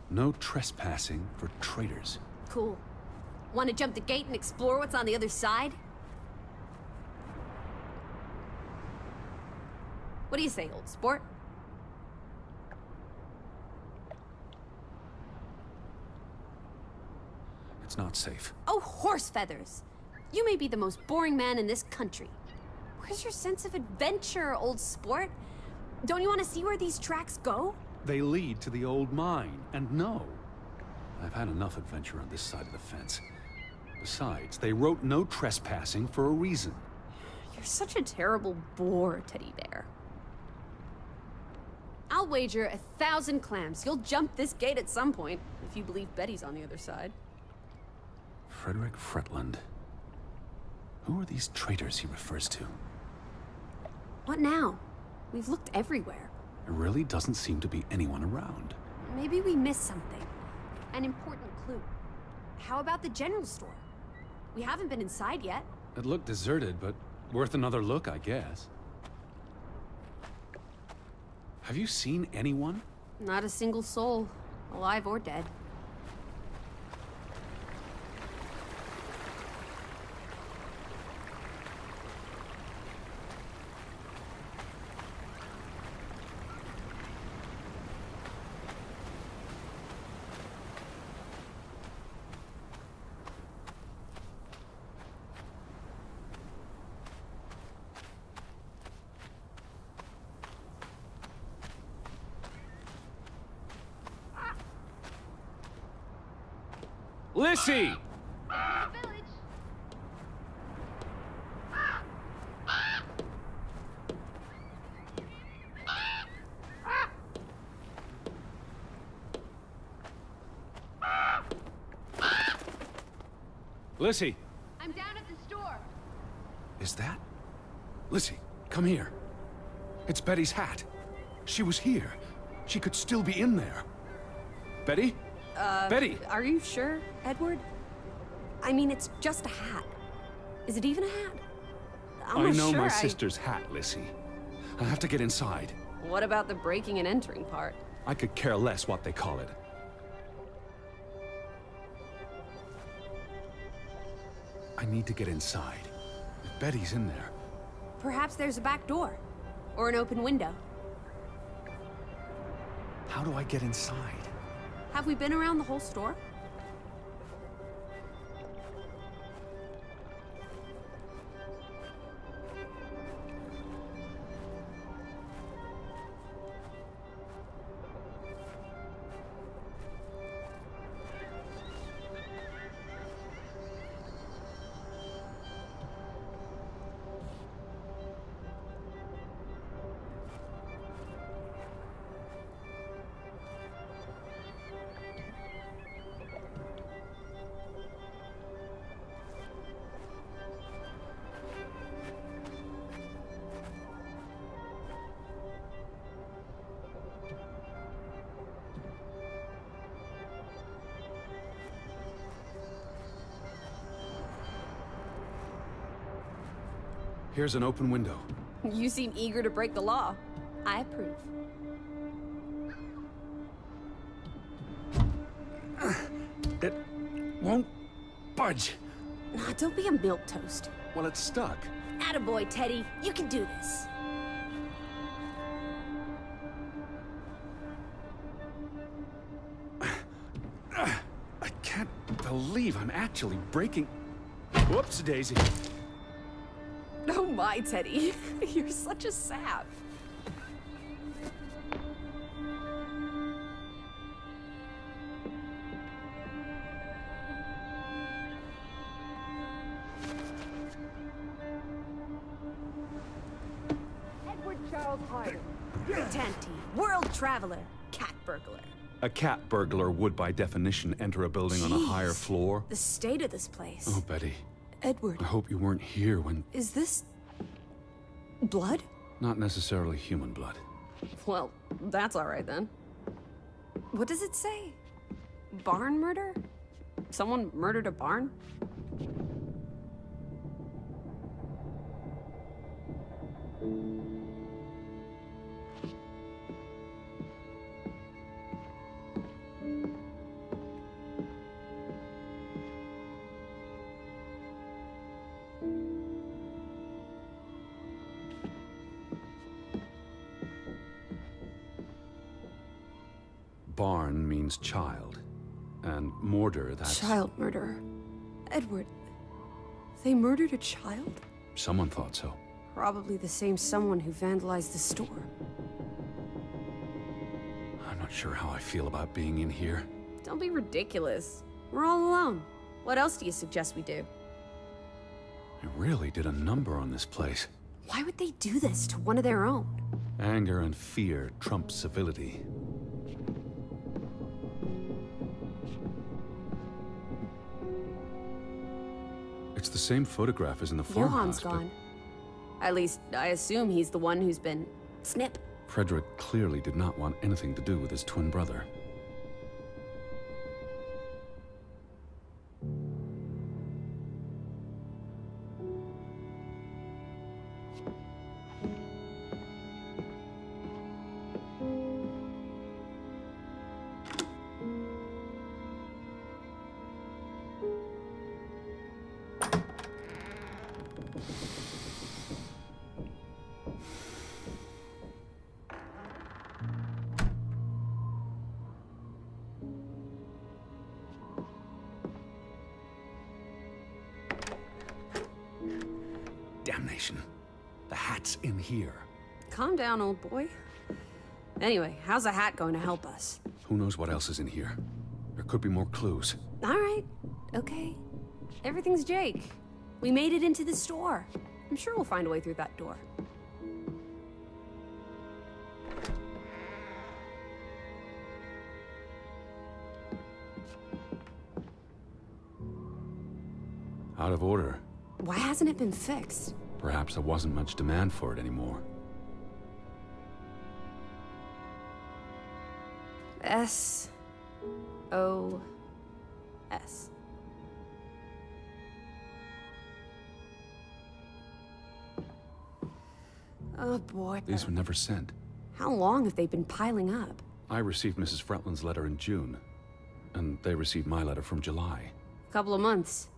No trespassing for traitors. Cool. Want to jump the gate and explore what's on the other side? What do you say, old sport? It's not safe. Oh, horse feathers! You may be the most boring man in this country. Where's your sense of adventure, old sport? Don't you want to see where these tracks go? They lead to the old mine, and no. I've had enough adventure on this side of the fence. Besides, they wrote no trespassing for a reason. You're such a terrible bore, Teddy Bear. I'll wager 1,000 clams you'll jump this gate at some point, if you believe Betty's on the other side. Frederick Fretland. Who are these traitors he refers to? What now? We've looked everywhere. There really doesn't seem to be anyone around. Maybe we missed something. An important clue. How about the general store? We haven't been inside yet. It looked deserted, but worth another look, I guess. Have you seen anyone? Not a single soul, alive or dead. Lissy! Village. Lissy! I'm down at the store. Is that? Lissy, come here. It's Betty's hat. She was here. She could still be in there. Betty? Betty! Are you sure, Edward? I mean, it's just a hat. Is it even a hat? I'm I not know sure my sister's hat, Lissy. I have to get inside. What about the breaking and entering part? I could care less what they call it. I need to get inside. If Betty's in there. Perhaps there's a back door. Or an open window. How do I get inside? Have we been around the whole store? Here's an open window. You seem eager to break the law. I approve. It won't budge. Don't be a milquetoast. Well, it's stuck. Attaboy, Teddy. You can do this. I can't believe I'm actually breaking... Whoops, Daisy. Oh my, Teddy. You're such a sap. Edward Charles Harder. Tanty, world traveler, cat burglar. A cat burglar would, by definition, enter a building on a higher Jeez. floor. The state of this place. Oh, Betty. Edward, I hope you weren't here when... is this... blood? Not necessarily human blood. Well, that's all right then. What does it say? Barn murder? Someone murdered a barn? Barn means child. And mortar, that's... Child murderer. Edward, they murdered a child? Someone thought so. Probably the same someone who vandalized the store. I'm not sure how I feel about being in here. Don't be ridiculous. We're all alone. What else do you suggest we do? I really did a number on this place. Why would they do this to one of their own? Anger and fear trump civility. It's the same photograph as in the farmhouse. Johan's gone. At least, I assume he's the one who's been... snip. Frederick clearly did not want anything to do with his twin brother. Damnation. The hat's in here. Calm down, old boy. Anyway, how's a hat going to help us? Who knows what else is in here? There could be more clues. All right. Okay. Everything's Jake. We made it into the store. I'm sure we'll find a way through that door. Out of order. Why hasn't it been fixed? Perhaps there wasn't much demand for it anymore. S-O-S. Oh boy. These were never sent. How long have they been piling up? I received Mrs. Fretland's letter in June, and they received my letter from July. A couple of months.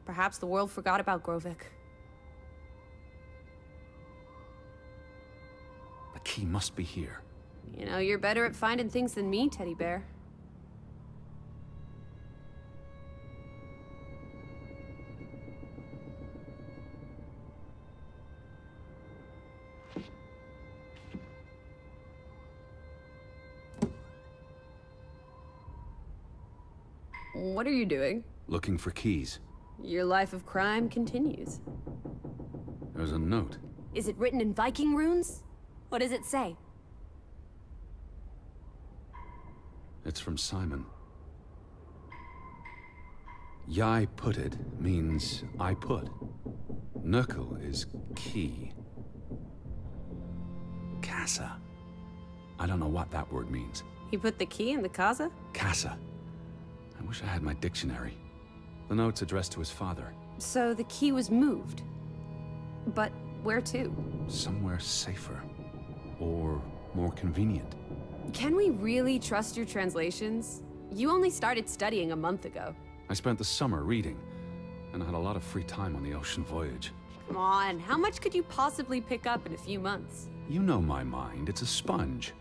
Perhaps the world forgot about Grovik. The key must be here. You know, you're better at finding things than me, Teddy Bear. What are you doing? Looking for keys. Your life of crime continues. There's a note. Is it written in Viking runes? What does it say? It's from Simon. Yai put it means I put. Nurkel is key. Casa. I don't know what that word means. He put the key in the casa? Casa. I wish I had my dictionary. The note's addressed to his father. So the key was moved. But where to? Somewhere safer. Or more convenient. Can we really trust your translations? You only started studying a month ago. I spent the summer reading, and I had a lot of free time on the ocean voyage. Come on, how much could you possibly pick up in a few months? You know my mind, it's a sponge.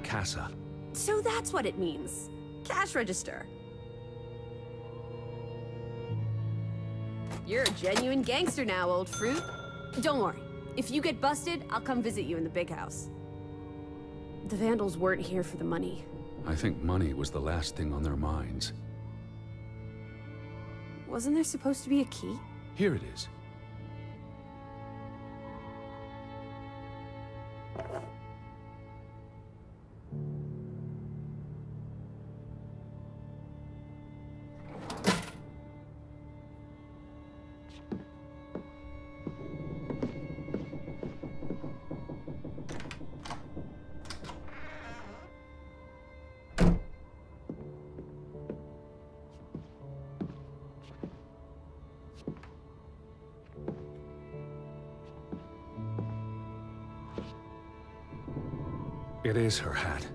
Casa. So that's what it means. Cash register. You're a genuine gangster now, old fruit. Don't worry. If you get busted, I'll come visit you in the big house. The Vandals weren't here for the money. I think money was the last thing on their minds. Wasn't there supposed to be a key? Here it is. It is her hat.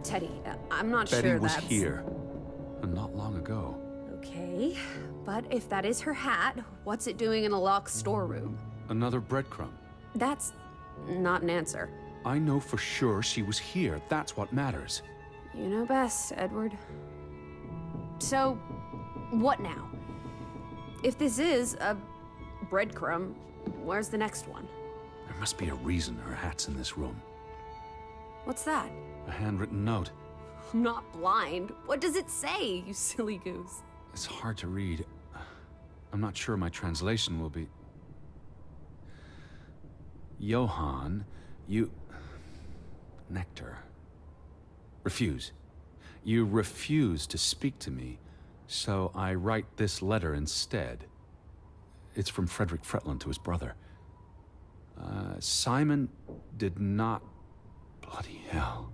Teddy, I'm not Betty sure was that's... here, and not long ago. Okay, but if that is her hat, what's it doing in a locked storeroom? Another breadcrumb. That's not an answer. I know for sure she was here. That's what matters. You know best, Edward. So, what now? If this is a breadcrumb, where's the next one? There must be a reason her hat's in this room. What's that? A handwritten note. I'm not blind. What does it say, you silly goose? It's hard to read. I'm not sure my translation will be... Johann, you... Nectar. Refuse. You refuse to speak to me, so I write this letter instead. It's from Frederick Fretland to his brother. Simon did not... Bloody hell.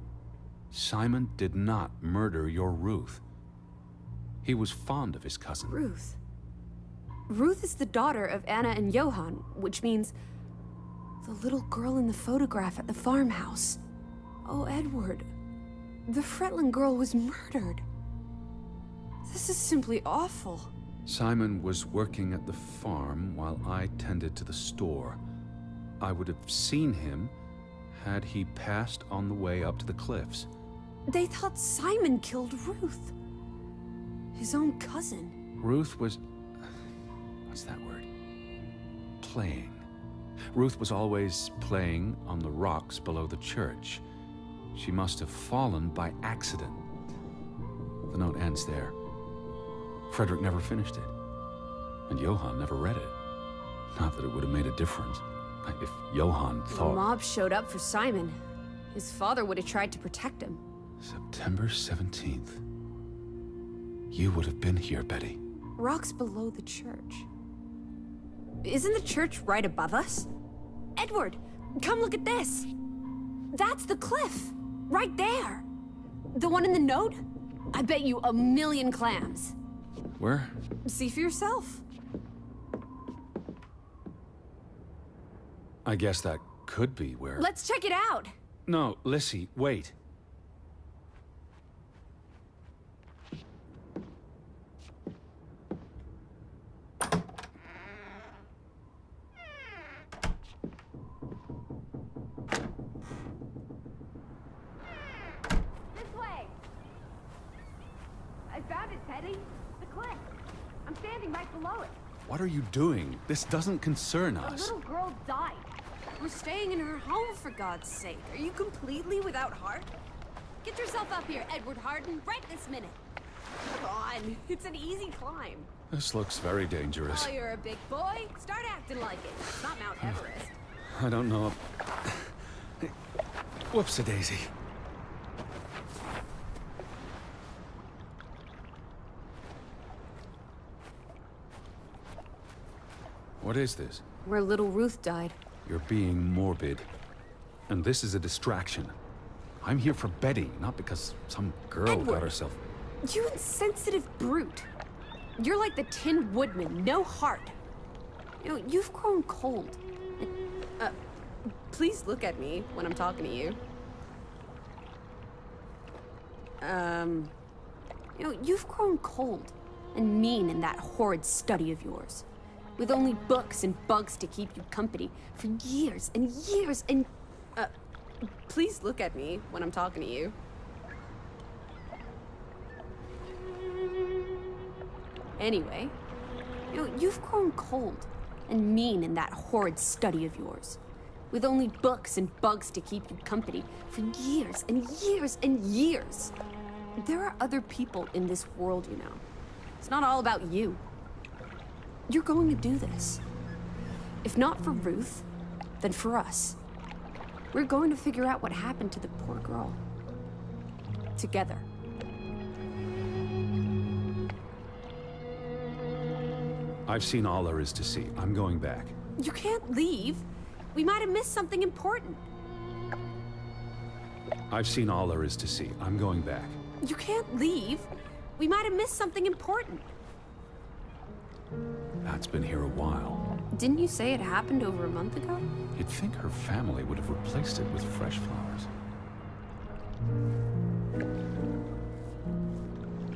Simon did not murder your Ruth. He was fond of his cousin. Ruth. Ruth is the daughter of Anna and Johann, which means the little girl in the photograph at the farmhouse. Oh, Edward. The Fretland girl was murdered. This is simply awful. Simon was working at the farm while I tended to the store. I would have seen him had he passed on the way up to the cliffs. They thought Simon killed Ruth. His own cousin. Ruth was... what's that word? Playing. Ruth was always playing on the rocks below the church. She must have fallen by accident. The note ends there. Frederick never finished it. And Johann never read it. Not that it would have made a difference. If Johann The thought... mob showed up for Simon. His father would have tried to protect him. September 17th. You would have been here, Betty. Rocks below the church. Isn't the church right above us? Edward, come look at this. That's the cliff. Right there. The one in the note? I bet you 1,000,000 clams. Where? See for yourself. I guess that could be where... Let's check it out. No, Lissy, wait. This way! I found it, Teddy. The cliff. I'm standing right below it. What are you doing? This doesn't concern A us. little girl died. We're staying in her home, for God's sake. Are you completely without heart? Get yourself up here, Edward Harden, right this minute. Come on, it's an easy climb. This looks very dangerous. Oh, you're a big boy. Start acting like it. It's not Mount Everest. I don't know. Whoops-a-daisy. What is this? Where little Ruth died. You're being morbid. And this is a distraction. I'm here for Betty, not because some girl Edward. got herself... You insensitive brute. You're like the Tin Woodman, no heart. You know, you've grown cold. Please look at me when I'm talking to you. You know, you've grown cold and mean in that horrid study of yours. With only books and bugs to keep you company for years and years and... please look at me when I'm talking to you. Anyway, you know, you've grown cold and mean in that horrid study of yours. With only books and bugs to keep you company for years and years and years. There are other people in this world, you know. It's not all about you. You're going to do this. If not for Ruth, then for us. We're going to figure out what happened to the poor girl. Together. I've seen all there is to see. I'm going back. You can't leave. We might have missed something important. I've seen all there is to see. I'm going back. You can't leave. We might have missed something important. Pat's been here a while. Didn't you say it happened over a month ago? You'd think her family would have replaced it with fresh flowers.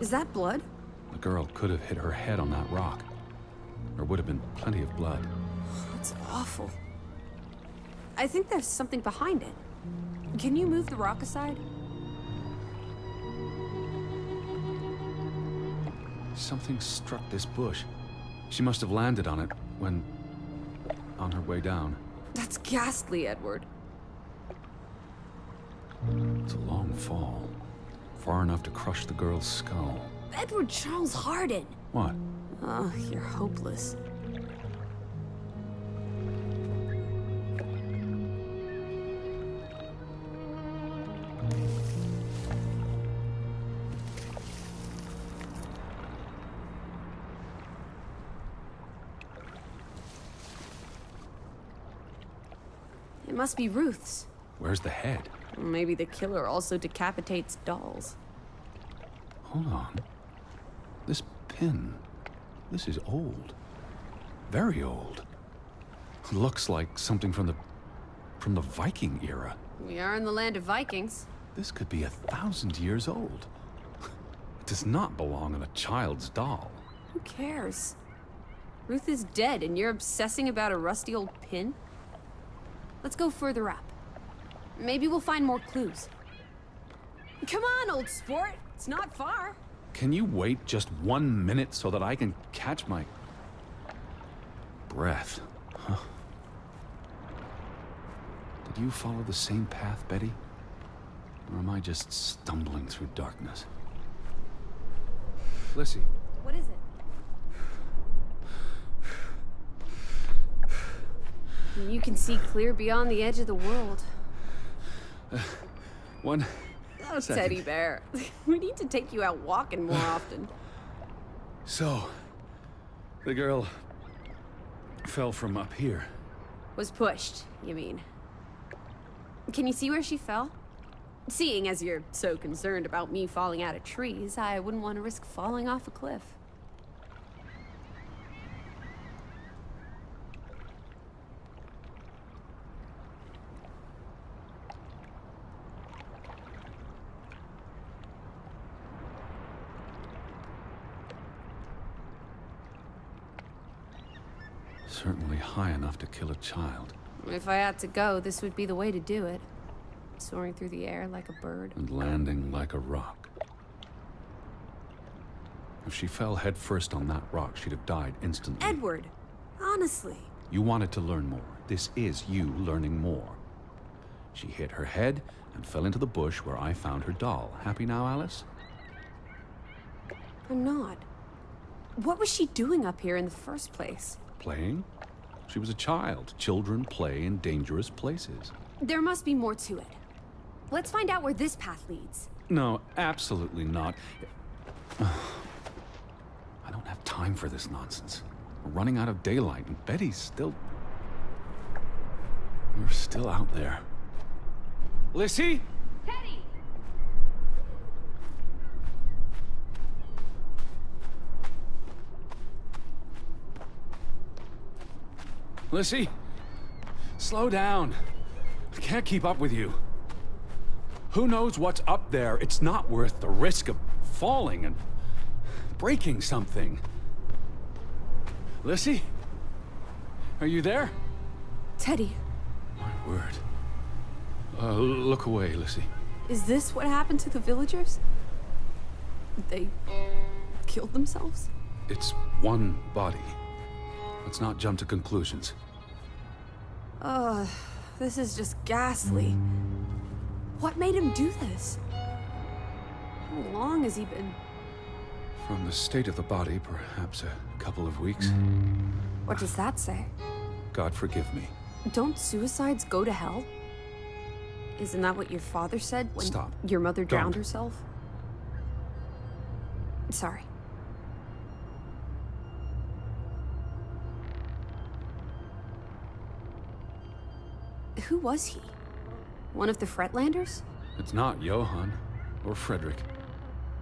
Is that blood? The girl could have hit her head on that rock. There would have been plenty of blood. That's awful. I think there's something behind it. Can you move the rock aside? Something struck this bush. She must have landed on it when... on her way down. That's ghastly, Edward. It's a long fall. Far enough to crush the girl's skull. Edward Charles Harden! What? Oh, you're hopeless. It must be Ruth's. Where's the head? Maybe the killer also decapitates dolls. Hold on. This pin... this is old. Very old. Looks like something from the Viking era. We are in the land of Vikings. This could be 1,000 years old. It does not belong on a child's doll. Who cares? Ruth is dead and you're obsessing about a rusty old pin? Let's go further up. Maybe we'll find more clues. Come on, old sport. It's not far. Can you wait just 1 minute so that I can catch my breath? Huh? Did you follow the same path, Betty? Or am I just stumbling through darkness? Lissy. What is it? You can see clear beyond the edge of the world. One Oh, second. Teddy bear. We need to take you out walking more often. So, the girl fell from up here. Was pushed, you mean? Can you see where she fell? Seeing as you're so concerned about me falling out of trees, I wouldn't want to risk falling off a cliff. Certainly high enough to kill a child. If I had to go, this would be the way to do it. Soaring through the air like a bird. And landing like a rock. If she fell headfirst on that rock, she'd have died instantly. Edward, honestly. You wanted to learn more. This is you learning more. She hit her head and fell into the bush where I found her doll. Happy now, Alice? I'm not. What was she doing up here in the first place? Playing? She was a child. Children play in dangerous places. There must be more to it. Let's find out where this path leads. No, absolutely not. I don't have time for this nonsense. We're running out of daylight, and Betty's still... You're still out there. Lissy? Teddy! Lissy? Slow down. I can't keep up with you. Who knows what's up there? It's not worth the risk of falling and breaking something. Lissy? Are you there? Teddy, My word. Look away, Lissy. is this what happened to the villagers? They killed themselves? It's one body. Let's not jump to conclusions. This is just ghastly. What made him do this? How long has he been... From the state of the body, perhaps a couple of weeks. What does that say? God forgive me. Don't suicides go to hell? Isn't that what your father said when Stop. your mother drowned Don't. herself? Sorry. Who was he? One of the Fretlanders? It's not Johann or Frederick.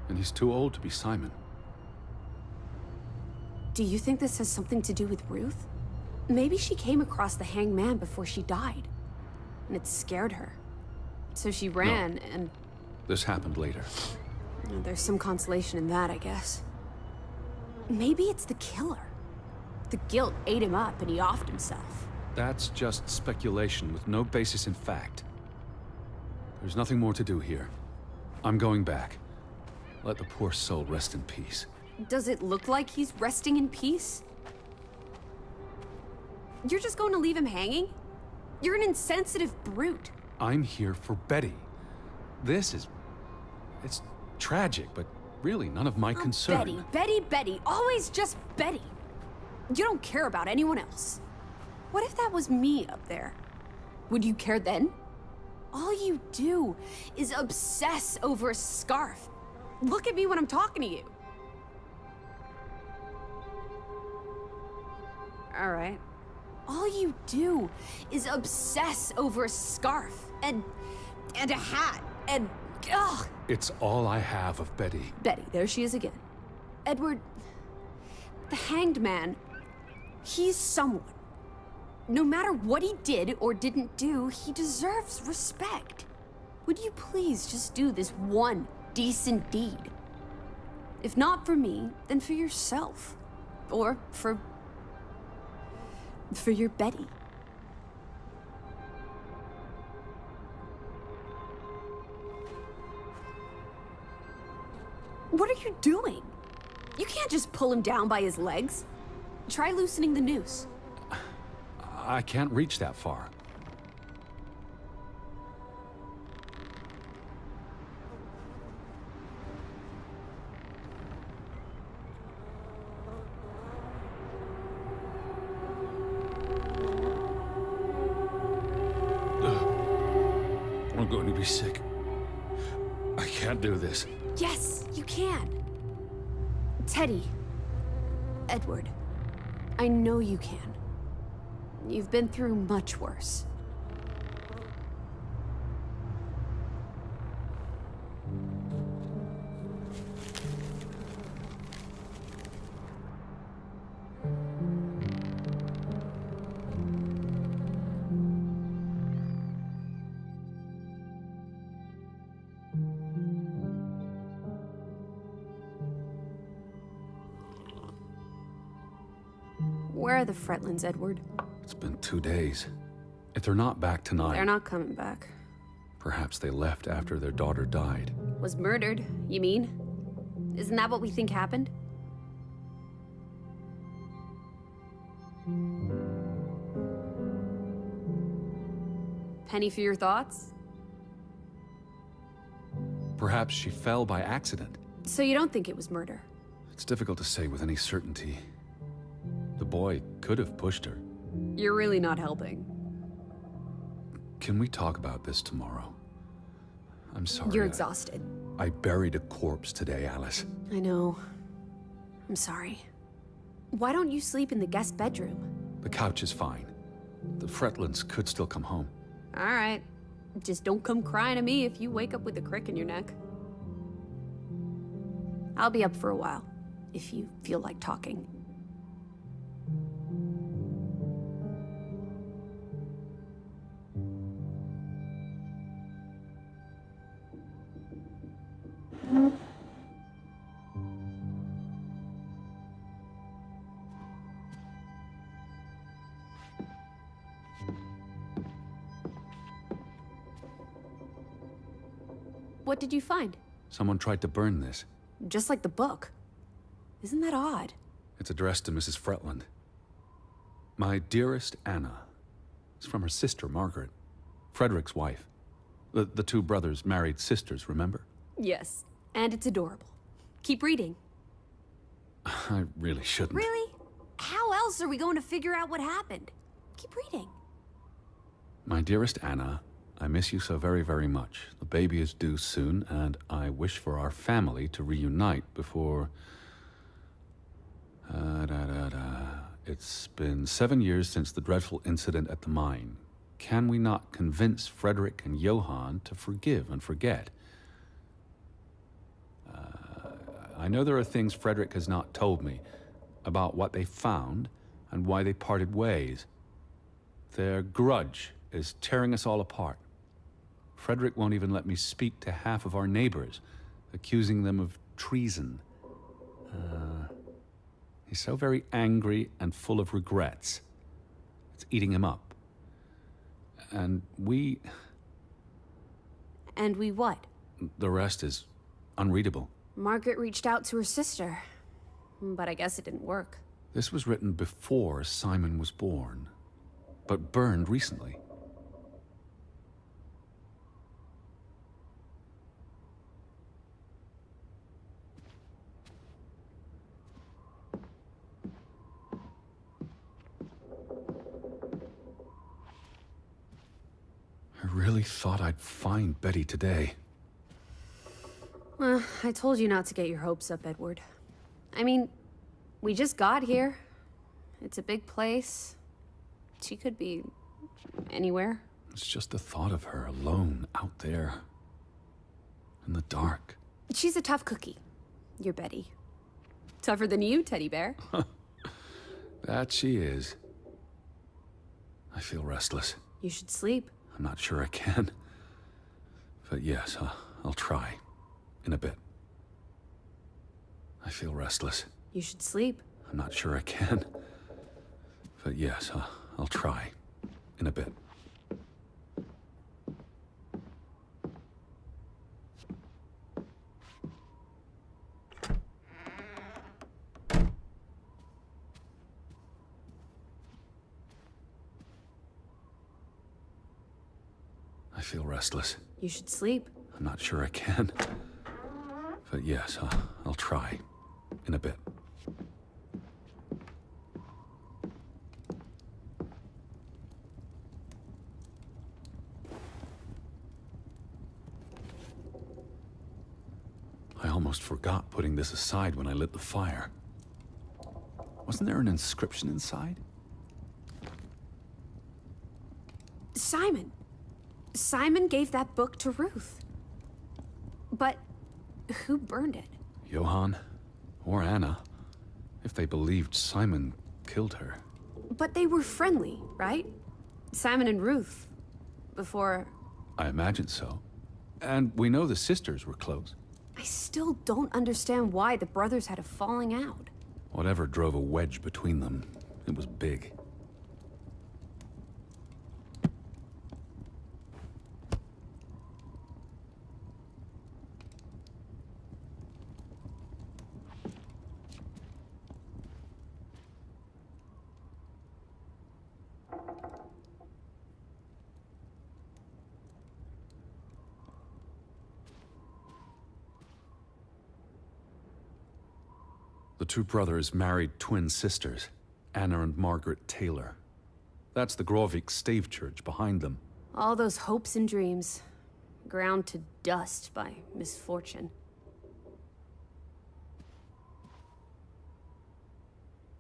And he's too old to be Simon. Do you think this has something to do with Ruth? Maybe she came across the hanged man before she died, and it scared her. So she ran, and This happened later. there's some consolation in that, I guess. Maybe it's the killer. The guilt ate him up, and he offed himself. That's just speculation with no basis in fact. There's nothing more to do here. I'm going back. Let the poor soul rest in peace. Does it look like he's resting in peace? You're just going to leave him hanging? You're an insensitive brute. I'm here for Betty. It's tragic, but really none of my concern. Betty, Betty, Betty, always just Betty. You don't care about anyone else. What if that was me up there? Would you care then? All you do is obsess over a scarf. Look at me when I'm talking to you. All right. All you do is obsess over a scarf and a hat and ugh. It's all I have of Betty. Betty, there she is again. Edward, the hanged man, he's someone. No matter what he did or didn't do, he deserves respect. Would you please just do this one decent deed? If not for me, then for yourself. Or for your Betty. What are you doing? You can't just pull him down by his legs. Try loosening the noose. I can't reach that far. I'm going to be sick. I can't do this. Yes, you can. Teddy. Edward. I know you can. You've been through much worse. Where are the Fretlands, Edward? It's been 2 days. If they're not back tonight... They're not coming back. Perhaps they left after their daughter died. Was murdered, you mean? Isn't that what we think happened? Penny for your thoughts? Perhaps she fell by accident. So you don't think it was murder? It's difficult to say with any certainty. The boy could have pushed her. You're really not helping. Can we talk about this tomorrow? I'm sorry. You're exhausted. I buried a corpse today, Alice. I know. I'm sorry. Why don't you sleep in the guest bedroom? The couch is fine. The Fretlands could still come home. All right. Just don't come crying to me if you wake up with a crick in your neck. I'll be up for a while, if you feel like talking. What did you find? Someone tried to burn this. Just like the book. Isn't that odd? It's addressed to Mrs. Fretland. My dearest Anna. It's from her sister, Margaret. Frederick's wife. The two brothers married sisters, remember? Yes, and it's adorable. Keep reading. I really shouldn't. Really? How else are we going to figure out what happened? Keep reading. My dearest Anna, I miss you so very, very much. The baby is due soon, and I wish for our family to reunite before... It's been 7 years since the dreadful incident at the mine. Can we not convince Frederick and Johann to forgive and forget? I know there are things Frederick has not told me about what they found and why they parted ways. Their grudge is tearing us all apart. Frederick won't even let me speak to half of our neighbors, accusing them of treason. He's so very angry and full of regrets. It's eating him up. And we... And we what? The rest is unreadable. Margaret reached out to her sister, but I guess it didn't work. This was written before Simon was born, but burned recently. I really thought I'd find Betty today. Well, I told you not to get your hopes up, Edward. I mean, we just got here. It's a big place. She could be anywhere. It's just the thought of her alone out there. In the dark. She's a tough cookie. You're Betty. Tougher than you, teddy bear. That she is. I feel restless. You should sleep. I'm not sure I can. But yes, I'll try. In a bit. I feel restless. You should sleep. I'm not sure I can. But yes, I'll try. In a bit. feel restless. You should sleep. I'm not sure I can. But yes, I'll try. In a bit. I almost forgot putting this aside when I lit the fire. Wasn't there an inscription inside? Simon. Simon gave that book to Ruth. But who burned it? Johann? Or Anna? If they believed Simon killed her. But they were friendly, right? Simon and Ruth. Before... I imagine so. And we know the sisters were close. I still don't understand why the brothers had a falling out. Whatever drove a wedge between them, it was big. The two brothers married twin sisters, Anna and Margaret Taylor. That's the Grovik stave church behind them. All those hopes and dreams, ground to dust by misfortune.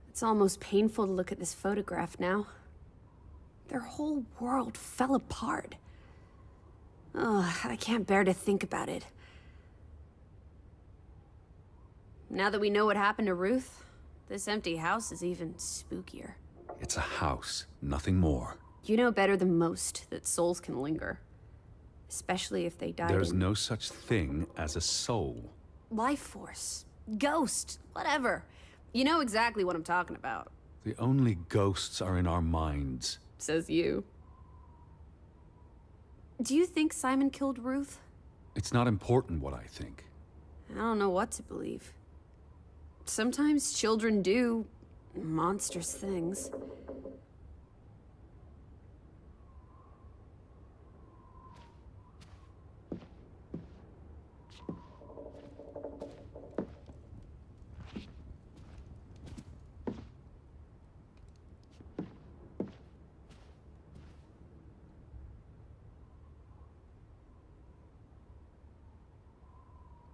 It's almost painful to look at this photograph now. Their whole world fell apart. Ugh, I can't bear to think about it. Now that we know what happened to Ruth, this empty house is even spookier. It's a house, nothing more. You know better than most that souls can linger. Especially if they died There's in... no such thing as a soul. Life force. Ghost. Whatever. You know exactly what I'm talking about. The only ghosts are in our minds. Says you. Do you think Simon killed Ruth? It's not important what I think. I don't know what to believe. Sometimes children do monstrous things.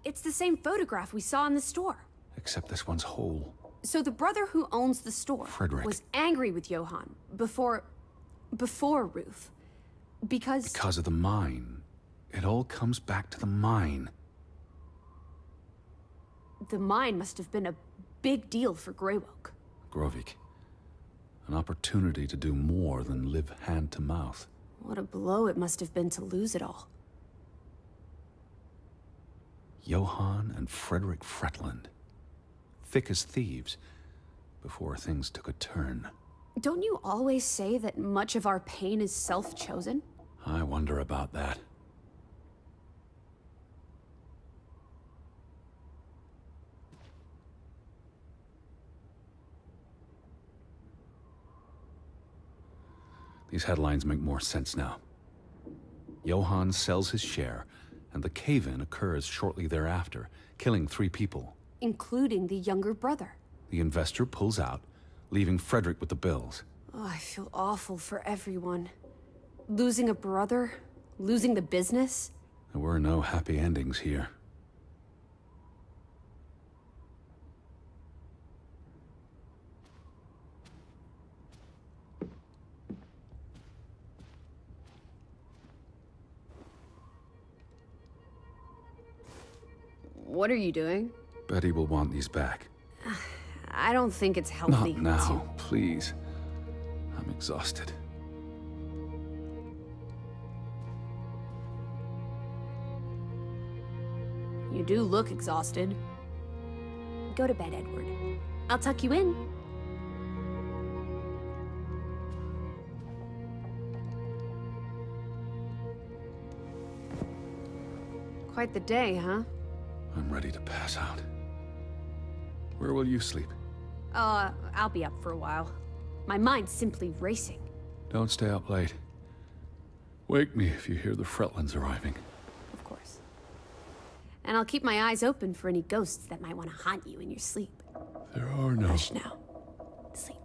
It's the same photograph we saw in the store. Except this one's whole. So the brother who owns the store Frederick. was angry with Johann before Ruth. Because of the mine. It all comes back to the mine. the mine must have been a big deal for Greywoke. Grovik. An opportunity to do more than live hand to mouth. What a blow it must have been to lose it all. Johann and Frederick Fretland. Thick as thieves, before things took a turn. Don't you always say that much of our pain is self-chosen? I wonder about that. These headlines make more sense now. Johann sells his share, and the cave-in occurs shortly thereafter, killing 3 people. Including the younger brother. The investor pulls out, leaving Frederick with the bills. Oh, I feel awful for everyone. Losing a brother, losing the business. There were no happy endings here. What are you doing? Betty will want these back. I don't think it's healthy Not now, please. I'm exhausted. You do look exhausted. Go to bed, Edward. I'll tuck you in. Quite the day, huh? I'm ready to pass out. Where will you sleep? I'll be up for a while. My mind's simply racing. Don't stay up late. Wake me if you hear the Fretlands arriving. Of course. And I'll keep my eyes open for any ghosts that might want to haunt you in your sleep. There are no... Hush now. Sleep.